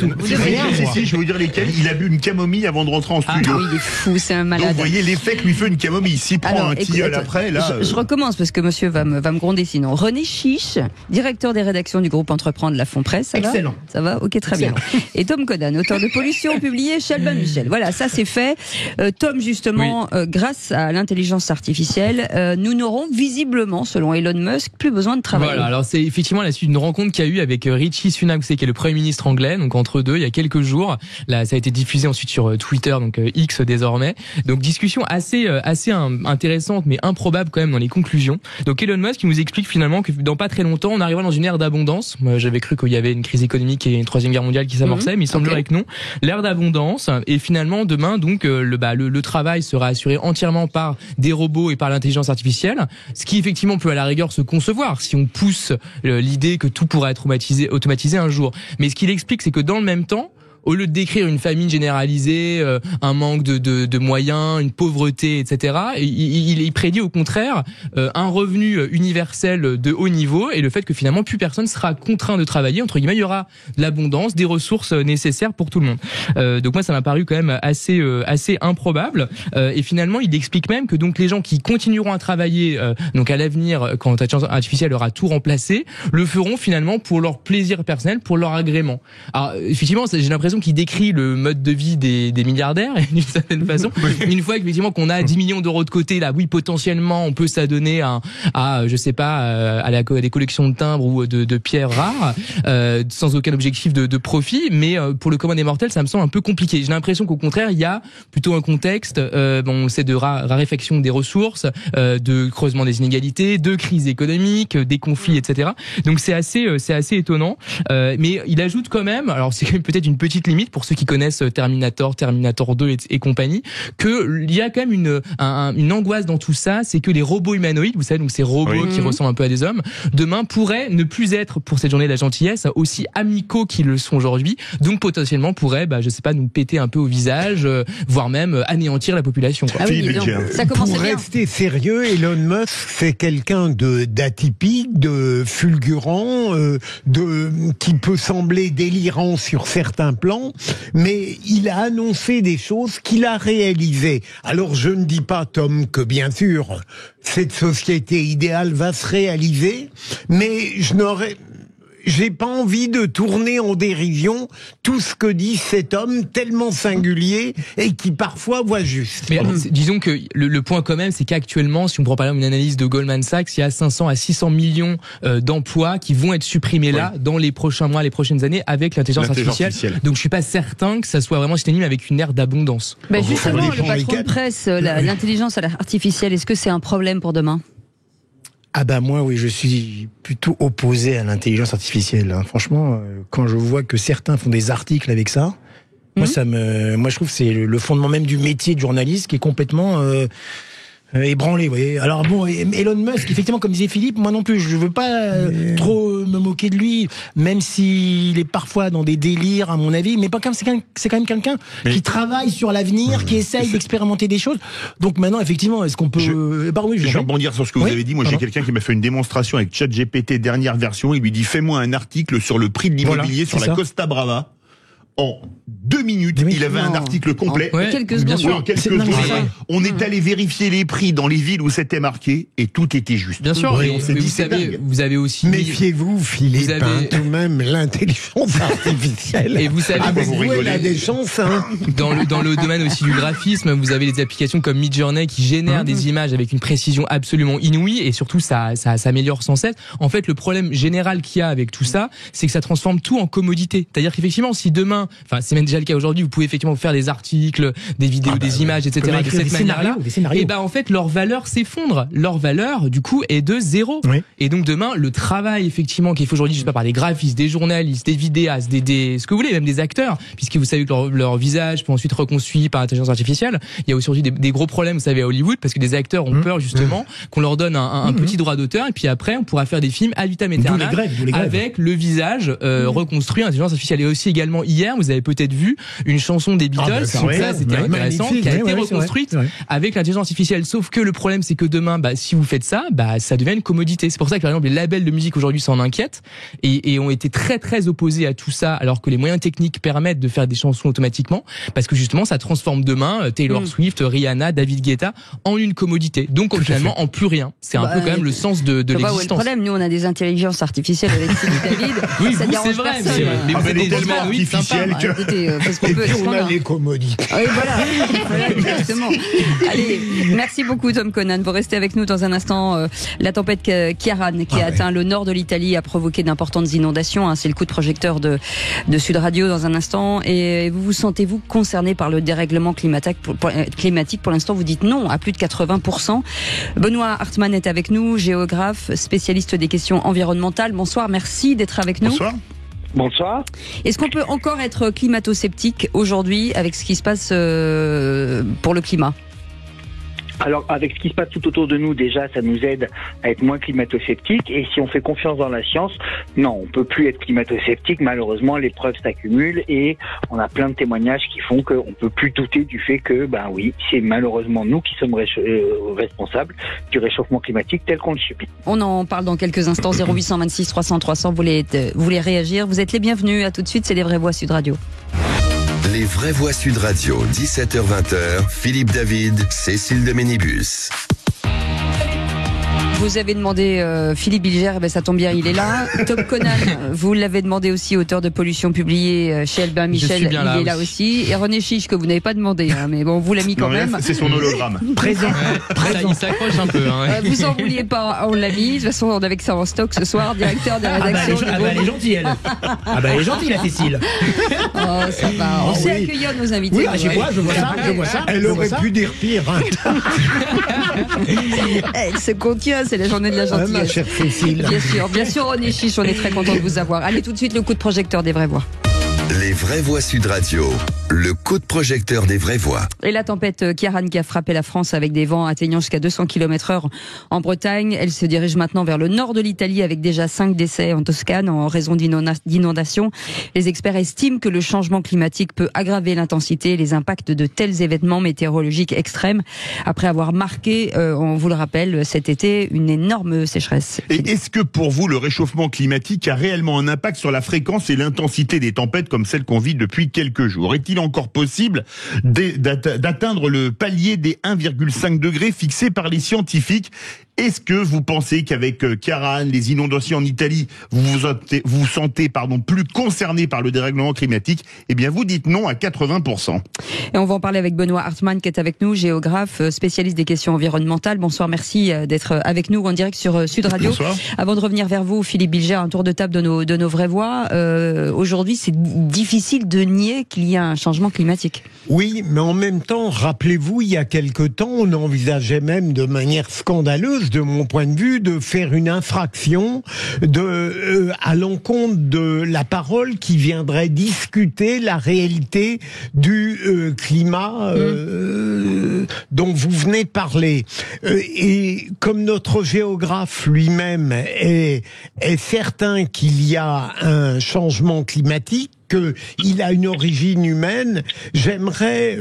Si, je vais vous dire lesquelles. Il a bu une camomille avant de rentrer en studio. Ah oui, il est fou, c'est un malade. Donc, vous voyez l'effet que lui fait une camomille. S'il prend un tilleul après, là. Je recommence parce que monsieur va me gronder sinon. René Chiche, directeur des rédactions du groupe Entreprendre La Fond Presse. Excellent. Ça va? Ok, très bien. Et Tom Codan, auteur de Pollution, publié chez Albin Michel. Voilà, ça c'est fait. Tom, justement, grâce à l'intelligence artificielle, nous n'aurons visiblement, selon Elon Musk, plus besoin de travailler. Voilà, alors c'est effectivement la suite d'une rencontre qu'il y a eu avec Rishi Sunak, qui est le Premier ministre anglais, donc entre deux, il y a quelques jours. Là, ça a été diffusé ensuite sur Twitter, donc X désormais. Donc discussion assez intéressante, mais improbable quand même dans les conclusions. Donc Elon Musk qui nous explique finalement que dans pas très longtemps, on arrivera dans une ère d'abondance. Moi, j'avais cru qu'il y avait une crise économique et une troisième guerre mondiale qui s'amorçait, mais il semblerait que non. L'ère d'abondance, et finalement demain, donc le travail sera assuré entièrement par des robots et par l'intelligence artificielle, ce qui effectivement peut à la rigueur se concevoir si on pousse l'idée que tout pourra être automatisé un jour. Mais ce qu'il explique, c'est que dans le même temps, au lieu de décrire une famine généralisée, un manque de moyens, une pauvreté, etc., il prédit au contraire un revenu universel de haut niveau et le fait que finalement plus personne sera contraint de travailler, entre guillemets, il y aura de l'abondance, des ressources nécessaires pour tout le monde. Donc moi ça m'a paru quand même assez improbable. Et finalement il explique même que donc les gens qui continueront à travailler donc à l'avenir quand l'intelligence artificielle aura tout remplacé, le feront finalement pour leur plaisir personnel, pour leur agrément. Alors effectivement j'ai l'impression l'impression qu'il décrit le mode de vie des milliardaires d'une certaine façon. Une fois qu'effectivement qu'on a 10 millions d'euros de côté, là, oui, potentiellement, on peut s'adonner à je sais pas, à des collections de timbres ou de pierres rares, sans aucun objectif de profit. Mais pour le commun des mortels, ça me semble un peu compliqué. J'ai l'impression qu'au contraire, il y a plutôt un contexte, c'est de raréfaction des ressources, de creusement des inégalités, de crise économique, des conflits, etc. Donc c'est assez étonnant. Mais il ajoute quand même, alors c'est peut-être une petite limite pour ceux qui connaissent Terminator 2 et compagnie, que il y a quand même une angoisse dans tout ça, c'est que les robots humanoïdes, vous savez, donc ces robots qui ressemblent un peu à des hommes, demain pourraient ne plus être pour cette journée de la gentillesse aussi amicaux qu'ils le sont aujourd'hui, donc potentiellement pourraient, je sais pas, nous péter un peu au visage, voire même anéantir la population. Ah oui, donc, ça commence pour bien. Rester sérieux, Elon Musk, c'est quelqu'un d'atypique, de fulgurant, qui peut sembler délirant sur certains plans, mais il a annoncé des choses qu'il a réalisées. Alors je ne dis pas, Tom, que bien sûr, cette société idéale va se réaliser, mais j'ai pas envie de tourner en dérision tout ce que dit cet homme tellement singulier et qui parfois voit juste. Mais disons que le point quand même, c'est qu'actuellement, si on prend par exemple une analyse de Goldman Sachs, il y a 500 à 600 millions d'emplois qui vont être supprimés là dans les prochains mois, les prochaines années avec l'intelligence artificielle. Donc je suis pas certain que ça soit vraiment synonyme avec une ère d'abondance. Justement, le patron de presse, l'intelligence artificielle, est-ce que c'est un problème pour demain ? Moi, oui, je suis plutôt opposé à l'intelligence artificielle. Franchement, quand je vois que certains font des articles avec ça, moi, je trouve que c'est le fondement même du métier de journaliste qui est complètement ébranlé, vous voyez. Alors bon, Elon Musk, effectivement, comme disait Philippe, moi non plus, je veux pas trop me moquer de lui, même s'il est parfois dans des délires, à mon avis, mais c'est quand même quelqu'un qui travaille sur l'avenir, qui essaye d'expérimenter des choses. Donc maintenant, effectivement, est-ce qu'on peut... Je vais rebondir sur ce que vous avez dit. Moi, j'ai quelqu'un qui m'a fait une démonstration avec ChatGPT dernière version. Il lui dit, fais-moi un article sur le prix de l'immobilier sur la Costa Brava. En 2 minutes, il avait un article complet. Quelques secondes. On est allé vérifier les prix dans les villes où c'était marqué et tout était juste. Bien sûr. Et vous avez aussi. Méfiez-vous, Philippe. Tout de même, l'intelligence artificielle. Et vous savez, elle a des chances. Dans le domaine aussi du graphisme, vous avez des applications comme Midjourney qui génèrent des images avec une précision absolument inouïe et surtout ça s'améliore sans cesse. En fait, le problème général qu'il y a avec tout ça, c'est que ça transforme tout en commodité. C'est-à-dire qu'effectivement, si demain, c'est même déjà le cas aujourd'hui, vous pouvez effectivement faire des articles, des vidéos, des images, etc. de cette manière-là. Et en fait, leur valeur s'effondre. Leur valeur, du coup, est de 0. Et donc demain, le travail effectivement qu'il faut aujourd'hui, je sais pas, par des graphistes, des journalistes, des vidéastes, ce que vous voulez, même des acteurs, puisque vous savez que leur visage peut ensuite reconstruit par l'intelligence artificielle. Il y a aujourd'hui des gros problèmes, vous savez, à Hollywood, parce que des acteurs ont peur justement qu'on leur donne un petit droit d'auteur, et puis après, on pourra faire des films ad vitam aeternam avec le visage reconstruit en intelligence artificielle. Et aussi également hier, vous avez peut-être vu une chanson des Beatles, donc ça c'était intéressant, qui a été reconstruite avec l'intelligence artificielle. Sauf que le problème, c'est que demain, si vous faites ça, ça devient une commodité. C'est pour ça que par exemple les labels de musique aujourd'hui s'en inquiètent et ont été très très opposés à tout ça, alors que les moyens techniques permettent de faire des chansons automatiquement, parce que justement ça transforme demain Taylor Swift, Rihanna, David Guetta en une commodité. Donc finalement en plus rien. C'est un peu quand même le sens de l'existence. Où est le problème ? Nous on a des intelligences artificielles avec Philippe David. Oui, ça c'est vrai. Mais vous avez des humanoïdes sympas. Parce qu'on peut, on a les commodités. Oui, voilà, exactement. Allez, merci beaucoup Tom Conan. Vous restez avec nous dans un instant. La tempête Ciaran qui a atteint le nord de l'Italie a provoqué d'importantes inondations. C'est le coup de projecteur de Sud Radio dans un instant. Et vous sentez-vous concerné par le dérèglement climatique ? Pour l'instant, vous dites non à plus de 80%. Benoît Hartmann est avec nous, géographe, spécialiste des questions environnementales. Bonsoir, merci d'être avec nous. Bonsoir. Bonsoir. Est-ce qu'on peut encore être climato-sceptique aujourd'hui avec ce qui se passe pour le climat ? Alors, avec ce qui se passe tout autour de nous, déjà, ça nous aide à être moins climato-sceptiques. Et si on fait confiance dans la science, non, on peut plus être climato-sceptique. Malheureusement, les preuves s'accumulent et on a plein de témoignages qui font qu'on peut plus douter du fait que, oui, c'est malheureusement nous qui sommes responsables du réchauffement climatique tel qu'on le subit. On en parle dans quelques instants. 0826 300 300. Vous voulez réagir ? Vous êtes les bienvenus. À tout de suite. C'est les vraies voix Sud Radio. Les vraies voix Sud Radio, 17h-20h, Philippe David, Cécile de Ménibus. Vous avez demandé Philippe Bilger, ça tombe bien, il est là. Top Conan, vous l'avez demandé aussi, auteur de Pollution publié chez Albin Michel, il est là aussi. Et René Chiche, que vous n'avez pas demandé, mais bon, vous l'a mis quand même. C'est son hologramme. Présent. Il s'accroche un peu. Vous en vouliez pas, on l'a mis. De toute façon, on avait que ça en stock ce soir, directeur de rédaction. Elle est gentille, elle. Elle est gentille, la Cécile. Oh, ça va. On sait accueillir nos invités. Oui, chez moi, je vois ça. Elle aurait pu dire pire. Elle se contient, c'est la journée de la gentillesse. Ma chère Cécile. Bien sûr, René Chiche, on est très content de vous avoir. Allez, tout de suite, le coup de projecteur des vraies voix. Les vraies voix Sud Radio, le coup de projecteur des vraies voix. Et la tempête Ciarán qui a frappé la France avec des vents atteignant jusqu'à 200 km/h en Bretagne. Elle se dirige maintenant vers le nord de l'Italie avec déjà 5 décès en Toscane en raison d'inondations. Les experts estiment que le changement climatique peut aggraver l'intensité et les impacts de tels événements météorologiques extrêmes après avoir marqué, on vous le rappelle, cet été, une énorme sécheresse. Et est-ce que pour vous, le réchauffement climatique a réellement un impact sur la fréquence et l'intensité des tempêtes comme celle qu'on vit depuis quelques jours? Est-il encore possible d'atteindre le palier des 1,5 degrés fixé par les scientifiques? Est-ce que vous pensez qu'avec Ciarán, les inondations en Italie, vous vous sentez plus concerné par le dérèglement climatique? Eh bien, vous dites non à 80%. Et on va en parler avec Benoît Hartmann qui est avec nous, géographe, spécialiste des questions environnementales. Bonsoir, merci d'être avec nous en direct sur Sud Radio. Bonsoir. Avant de revenir vers vous, Philippe Bilger, un tour de table de nos vraies voix. Aujourd'hui, c'est difficile de nier qu'il y a un changement climatique. Oui, mais en même temps, rappelez-vous, il y a quelque temps, on envisageait même de manière scandaleuse, de mon point de vue, de faire une infraction à l'encontre de la parole qui viendrait discuter la réalité du climat dont vous venez de parler. Et comme notre géographe lui-même est certain qu'il y a un changement climatique, qu'il a une origine humaine, j'aimerais,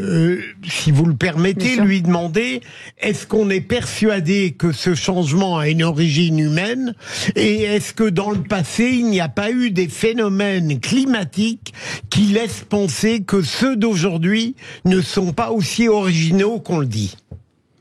si vous le permettez, lui demander, est-ce qu'on est persuadé que ce changement a une origine humaine, et est-ce que dans le passé, il n'y a pas eu des phénomènes climatiques qui laissent penser que ceux d'aujourd'hui ne sont pas aussi originaux qu'on le dit?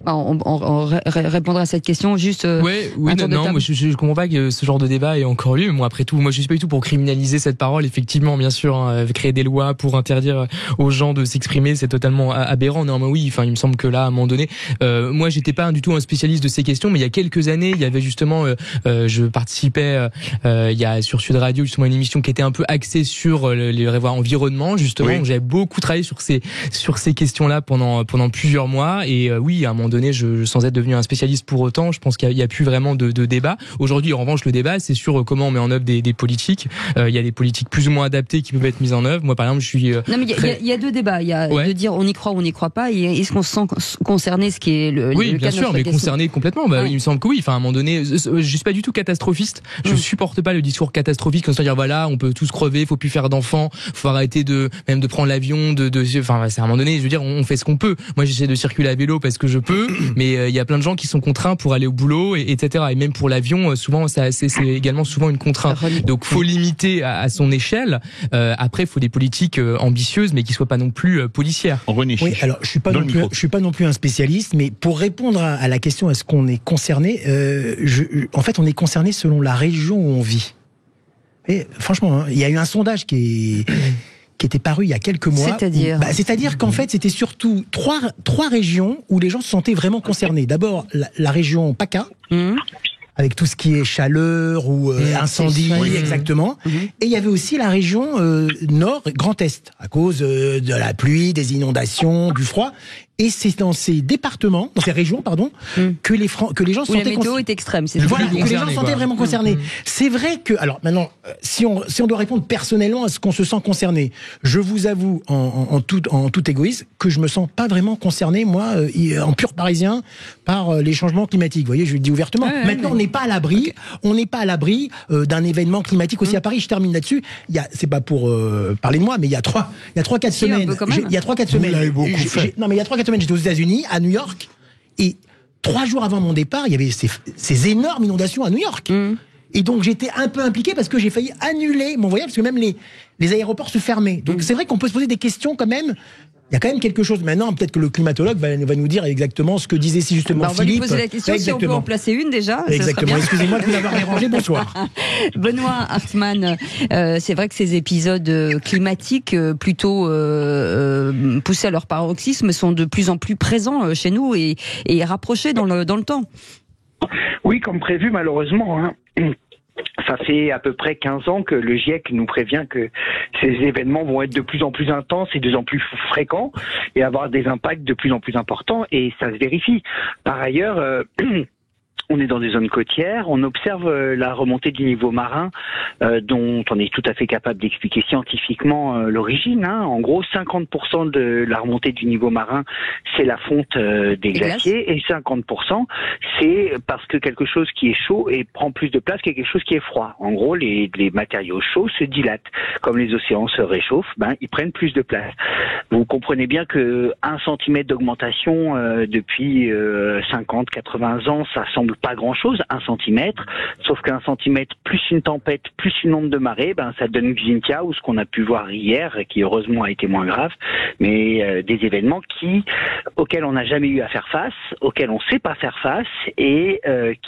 On répondra à cette question juste. Oui, moi, je comprends pas que ce genre de débat ait encore lieu. Moi, après tout, je suis pas du tout pour criminaliser cette parole. Effectivement, bien sûr, créer des lois pour interdire aux gens de s'exprimer, c'est totalement aberrant. Non, mais oui, il me semble que là, à un moment donné, moi, j'étais pas du tout un spécialiste de ces questions, mais il y a quelques années, il y avait justement, je participais, il y a sur Sud Radio justement une émission qui était un peu axée sur les vraies voix environnement, justement. Oui. J'avais beaucoup travaillé sur ces questions-là pendant plusieurs mois. Et oui, à un moment donné, sans être devenu un spécialiste pour autant, je pense qu'il y a plus vraiment de débat. Aujourd'hui, en revanche, le débat, c'est sur comment on met en œuvre des politiques. Il y a des politiques plus ou moins adaptées qui peuvent être mises en œuvre. Moi, par exemple, je suis. Non, mais il y a deux débats. Il y a de dire on y croit ou on n'y croit pas. Et est-ce qu'on se sent concerné, ce qui est le oui, le bien cas sûr, mais concerné complètement. Oui. Il me semble que oui. À un moment donné, je suis pas du tout catastrophiste. Je supporte pas le discours catastrophiste, comme ça dire voilà, on peut tous crever, faut plus faire d'enfants, faut arrêter de prendre l'avion, c'est à un moment donné, je veux dire, on fait ce qu'on peut. Moi, j'essaie de circuler à vélo parce que je peux, mais il y a plein de gens qui sont contraints pour aller au boulot, etc. Et même pour l'avion, souvent, c'est également souvent une contrainte. Donc, faut limiter à son échelle. Après, faut des politiques ambitieuses, mais qui soient pas non plus policières. Oui, alors je suis pas non plus un spécialiste, mais pour répondre à la question, est-ce qu'on est concerné en fait, on est concerné selon la région où on vit. Et franchement, il y a eu un sondage qui était paru il y a quelques mois. C'est-à-dire qu'en fait, c'était surtout trois régions où les gens se sentaient vraiment concernés. D'abord, la région PACA, avec tout ce qui est chaleur ou incendie, exactement. Et il y avait aussi la région Nord, Grand Est, à cause de la pluie, des inondations, du froid. Et c'est dans ces départements, dans ces régions, que les gens se sentaient la météo est extrême. Voilà, que les gens se sentaient vraiment concernés. C'est vrai que, alors maintenant, si on doit répondre personnellement à ce qu'on se sent concerné, je vous avoue en tout égoïsme que je me sens pas vraiment concerné, moi, en pur parisien, par les changements climatiques. Vous voyez, je le dis ouvertement. Maintenant, on n'est pas à l'abri. On n'est pas à l'abri d'un événement climatique aussi à Paris. Je termine là-dessus. C'est pas pour parler de moi, mais il y a 3-4 semaines. Il y a 3-4 semaines. Vous l'avez beaucoup fait. Non, mais il y a 3-4 semaines, j'étais aux États-Unis, à New York, et 3 jours avant mon départ, il y avait ces énormes inondations à New York. Et donc j'étais un peu impliqué parce que j'ai failli annuler mon voyage, parce que même les aéroports se fermaient. Donc c'est vrai qu'on peut se poser des questions quand même. Il y a quand même quelque chose. Maintenant, peut-être que le climatologue va nous dire exactement ce que disait si justement Philippe. On va lui poser la question si on peut en placer une déjà. Exactement. Excusez-moi de vous l'avoir dérangé. Bonsoir. Benoît Hartmann, c'est vrai que ces épisodes climatiques plutôt poussés à leur paroxysme sont de plus en plus présents chez nous et rapprochés dans le temps. Oui, comme prévu malheureusement. Hein. Ça fait à peu près 15 ans que le GIEC nous prévient que ces événements vont être de plus en plus intenses et de plus en plus fréquents et avoir des impacts de plus en plus importants, et ça se vérifie. Par ailleurs, on est dans des zones côtières, on observe la remontée du niveau marin dont on est tout à fait capable d'expliquer scientifiquement l'origine. Hein. En gros, 50% de la remontée du niveau marin, c'est la fonte des glaciers, et 50%, c'est parce que quelque chose qui est chaud et prend plus de place que quelque chose qui est froid. En gros, les matériaux chauds se dilatent. Comme les océans se réchauffent, ils prennent plus de place. Vous comprenez bien que 1 centimètre d'augmentation depuis 50, 80 ans, ça semble pas grand-chose, 1 centimètre, sauf qu'un centimètre plus une tempête, plus une onde de marée, ça donne Xynthia, ou ce qu'on a pu voir hier, qui heureusement a été moins grave, mais des événements auxquels on n'a jamais eu à faire face, auxquels on ne sait pas faire face, et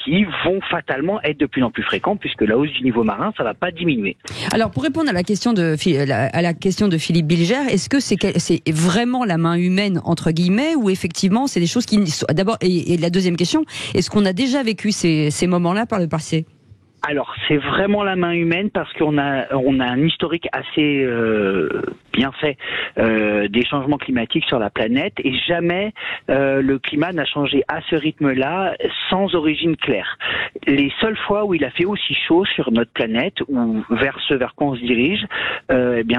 qui vont fatalement être de plus en plus fréquents, puisque la hausse du niveau marin, ça ne va pas diminuer. Alors, pour répondre à la question de Philippe Bilger, est-ce que c'est vraiment la main humaine, entre guillemets, ou effectivement c'est des choses qui... D'abord, et la deuxième question, est-ce qu'on a déjà vécu ces moments-là par le passé ? Alors, c'est vraiment la main humaine, parce qu'on a un historique assez bien fait des changements climatiques sur la planète, et jamais le climat n'a changé à ce rythme-là sans origine claire. Les seules fois où il a fait aussi chaud sur notre planète, ou vers ce vers quoi on se dirige,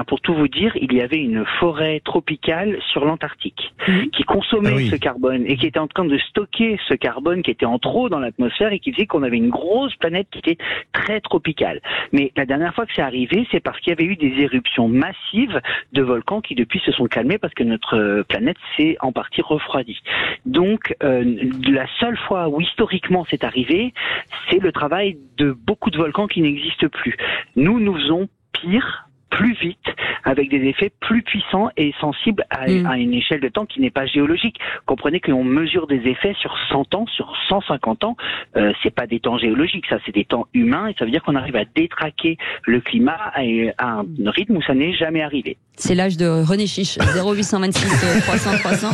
pour tout vous dire, il y avait une forêt tropicale sur l'Antarctique qui consommait ce carbone et qui était en train de stocker ce carbone qui était en trop dans l'atmosphère, et qui faisait qu'on avait une grosse planète qui était très tropicale. Mais la dernière fois que c'est arrivé, c'est parce qu'il y avait eu des éruptions massives de volcans qui depuis se sont calmés, parce que notre planète s'est en partie refroidie. Donc la seule fois où historiquement c'est arrivé, c'est le travail de beaucoup de volcans qui n'existent plus. Nous faisons pire, plus vite, avec des effets plus puissants et sensibles à une échelle de temps qui n'est pas géologique. Comprenez que l'on mesure des effets sur 100 ans, sur 150 ans. C'est pas des temps géologiques, ça, c'est des temps humains, et ça veut dire qu'on arrive à détraquer le climat à un rythme où ça n'est jamais arrivé. C'est l'âge de René Chiche, 0826 300 300.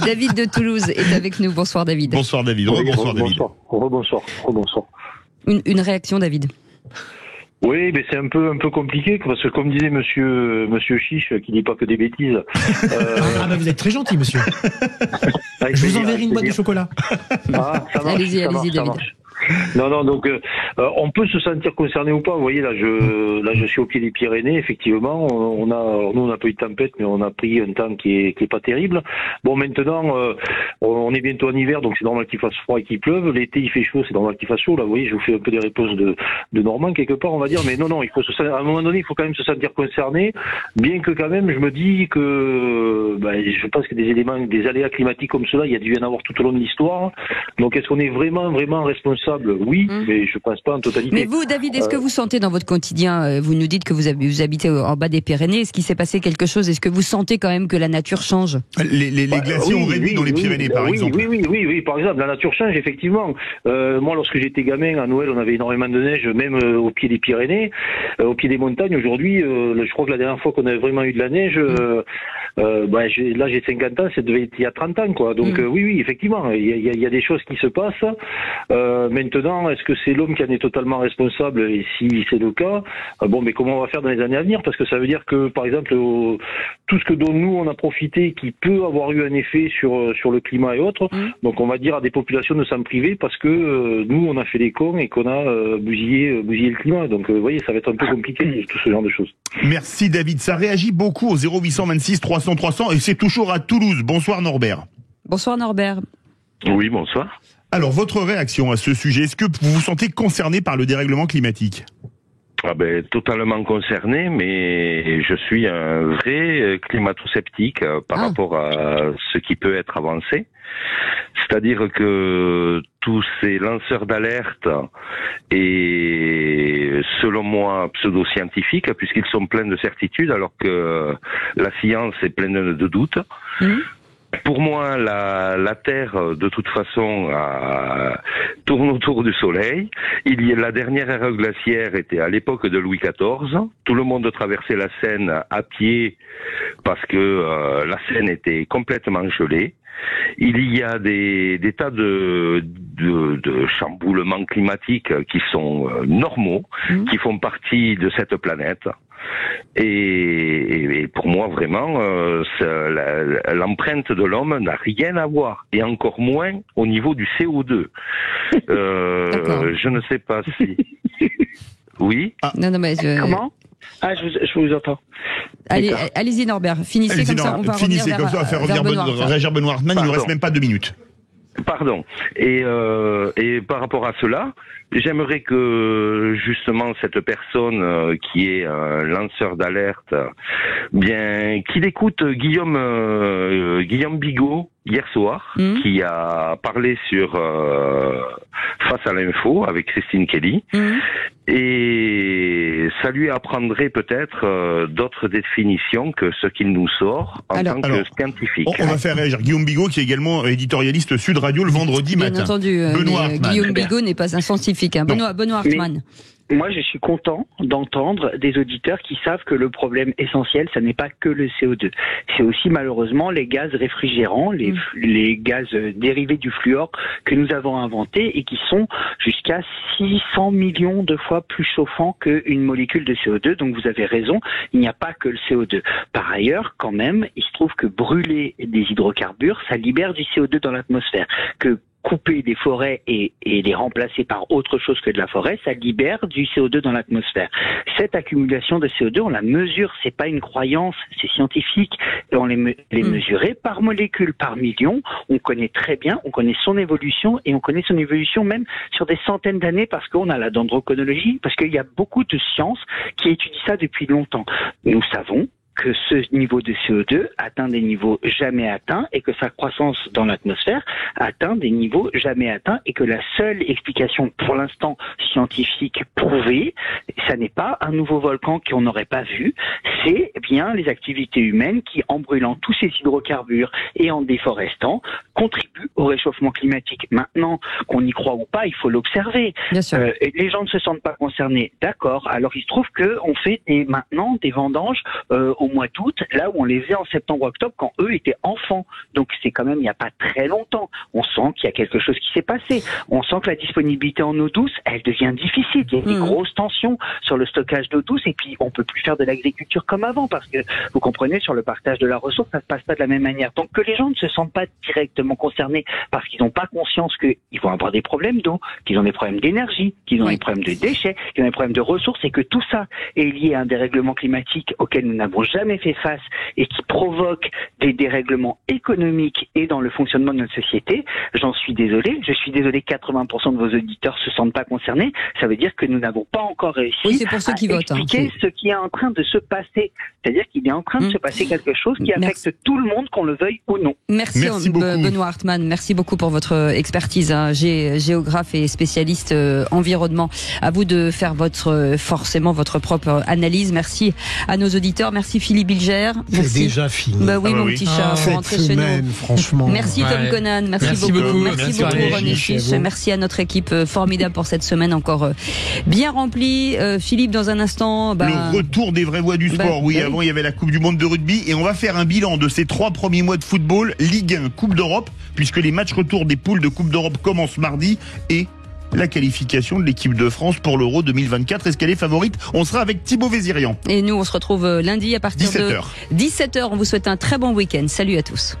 David de Toulouse est avec nous. Bonsoir David. Bonsoir David. Bonsoir David. Bonsoir. Une réaction, David? Oui, mais c'est un peu compliqué, parce que comme disait monsieur Chiche, qui dit pas que des bêtises. Vous êtes très gentil, monsieur. Je vous enverrai une boîte de chocolat. Ça marche. Allez-y, David. Non, donc on peut se sentir concerné ou pas. Vous voyez, là je suis au pied des Pyrénées. Effectivement, nous on a pas eu de tempête, mais on a pris un temps qui est pas terrible. Bon, maintenant on est bientôt en hiver, donc c'est normal qu'il fasse froid et qu'il pleuve. L'été il fait chaud, c'est normal qu'il fasse chaud. Là, vous voyez, je vous fais un peu des réponses de Normand quelque part, on va dire. Mais non, il faut à un moment donné, il faut quand même se sentir concerné. Bien que quand même, je me dis que je pense que des aléas climatiques comme cela, il y a dû y en avoir tout au long de l'histoire. Donc est-ce qu'on est vraiment responsable? Oui, mais je pense pas en totalité. Mais vous, David, est-ce que vous sentez dans votre quotidien, vous nous dites que vous habitez en bas des Pyrénées, est-ce qu'il s'est passé quelque chose? Est-ce que vous sentez quand même que la nature change? Les glaciers ont réduit dans les Pyrénées, par exemple. Oui, par exemple, la nature change, effectivement. Moi, lorsque j'étais gamin, à Noël, on avait énormément de neige, même au pied des Pyrénées, au pied des montagnes. Aujourd'hui, je crois que la dernière fois qu'on avait vraiment eu de la neige, là j'ai 50 ans, ça devait être il y a 30 ans, quoi. Donc oui, effectivement, il y a des choses qui se passent. Maintenant, est-ce que c'est l'homme qui en est totalement responsable? Et si c'est le cas, mais comment on va faire dans les années à venir? Parce que ça veut dire que, par exemple, tout ce dont nous on a profité, qui peut avoir eu un effet sur le climat et autres, donc on va dire à des populations de s'en priver parce que nous on a fait les cons et qu'on a bousillé le climat. Donc vous voyez, ça va être un peu compliqué, tout ce genre de choses. Merci David, ça réagit beaucoup au 0826 300 300 et c'est toujours à Toulouse. Bonsoir Norbert. Bonsoir Norbert. Oui, bonsoir. Alors, votre réaction à ce sujet, est-ce que vous vous sentez concerné par le dérèglement climatique? Totalement concerné, mais je suis un vrai climato-sceptique par rapport à ce qui peut être avancé. C'est-à-dire que tous ces lanceurs d'alerte et selon moi pseudo-scientifiques, puisqu'ils sont pleins de certitudes alors que la science est pleine de doutes. Pour moi, la Terre, de toute façon, tourne autour du Soleil. La dernière ère glaciaire était à l'époque de Louis XIV. Tout le monde traversait la Seine à pied parce que la Seine était complètement gelée. Il y a des tas de chamboulements climatiques qui sont normaux, qui font partie de cette planète. Et pour moi, vraiment, l'empreinte de l'homme n'a rien à voir. Et encore moins au niveau du CO2. Je ne sais pas si... Oui. Non, mais Comment ? Je vous entends. Allez-y Norbert, finissez comme ça, on va revenir vers Benoît Hartmann, il ne nous reste même pas 2 minutes. Pardon. Et par rapport à cela, j'aimerais que justement cette personne qui est un lanceur d'alerte, bien qu'il écoute Guillaume Bigot hier soir, qui a parlé sur Face à l'info avec Christine Kelly, et ça lui apprendrait peut-être d'autres définitions que ce qu'il nous sort en tant que scientifique. On va faire réagir Guillaume Bigot, qui est également éditorialiste Sud Radio le vendredi matin. Bien entendu, Guillaume Bigot n'est pas un scientifique. Benoît Hartmann. Moi, je suis content d'entendre des auditeurs qui savent que le problème essentiel, ça n'est pas que le CO2. C'est aussi malheureusement les gaz réfrigérants, les gaz dérivés du fluor que nous avons inventés et qui sont jusqu'à 600 millions de fois plus chauffants qu'une molécule de CO2. Donc vous avez raison, il n'y a pas que le CO2. Par ailleurs, quand même, il se trouve que brûler des hydrocarbures, ça libère du CO2 dans l'atmosphère. Que couper des forêts et les remplacer par autre chose que de la forêt, ça libère du CO2 dans l'atmosphère. Cette accumulation de CO2, on la mesure, c'est pas une croyance, c'est scientifique, et on les mesurait par molécule, par million. On connaît très bien, on connaît son évolution, et on connaît son évolution même sur des centaines d'années parce qu'on a la dendrochronologie, parce qu'il y a beaucoup de sciences qui étudient ça depuis longtemps. Nous savons que ce niveau de CO2 atteint des niveaux jamais atteints et que sa croissance dans l'atmosphère atteint des niveaux jamais atteints et que la seule explication pour l'instant scientifique prouvée, ça n'est pas un nouveau volcan qu'on n'aurait pas vu, c'est bien les activités humaines qui, en brûlant tous ces hydrocarbures et en déforestant, contribuent au réchauffement climatique. Maintenant, qu'on y croit ou pas, il faut l'observer. Les gens ne se sentent pas concernés, d'accord. Alors il se trouve qu'on fait maintenant des vendanges au mois d'août, là où on les faisait en septembre-octobre quand eux étaient enfants. Donc c'est quand même il n'y a pas très longtemps. On sent qu'il y a quelque chose qui s'est passé. On sent que la disponibilité en eau douce, elle devient difficile. Il y a des grosses tensions sur le stockage d'eau douce et puis on peut plus faire de l'agriculture comme avant parce que vous comprenez, sur le partage de la ressource, ça se passe pas de la même manière. Donc que les gens ne se sentent pas directement concernés parce qu'ils n'ont pas conscience qu'ils vont avoir des problèmes d'eau, qu'ils ont des problèmes d'énergie, qu'ils ont des problèmes de déchets, qu'ils ont des problèmes de ressources et que tout ça est lié à un dérèglement climatique auquel nous n'avons jamais fait face et qui provoque des dérèglements économiques et dans le fonctionnement de notre société. J'en suis désolé. Je suis désolé, 80% de vos auditeurs se sentent pas concernés. Ça veut dire que nous n'avons pas encore réussi à expliquer ce qui est en train de se passer. C'est-à-dire qu'il est en train de se passer quelque chose qui affecte tout le monde, qu'on le veuille ou non. Merci beaucoup. Benoît Hartmann, merci beaucoup pour votre expertise, géographe et spécialiste environnement. À vous de faire forcément votre propre analyse. Merci à nos auditeurs. Merci Philippe Bilger. C'est déjà fini. Oui, mon petit chat, faut rentrer chez nous. Franchement. Merci Tom Conan, merci beaucoup. Merci beaucoup René Chiche. Merci à notre équipe formidable pour cette semaine encore bien remplie. Philippe, dans un instant, le retour des vraies voix du sport. Avant il y avait la Coupe du Monde de rugby et on va faire un bilan de ces 3 premiers mois de football, Ligue 1, Coupe d'Europe, puisque les matchs retour des poules de Coupe d'Europe commencent mardi, et la qualification de l'équipe de France pour l'Euro 2024. Est-ce qu'elle est favorite? On sera avec Thibaut Vézirian. Et nous, on se retrouve lundi à partir 17h. de 17h. On vous souhaite un très bon week-end. Salut à tous.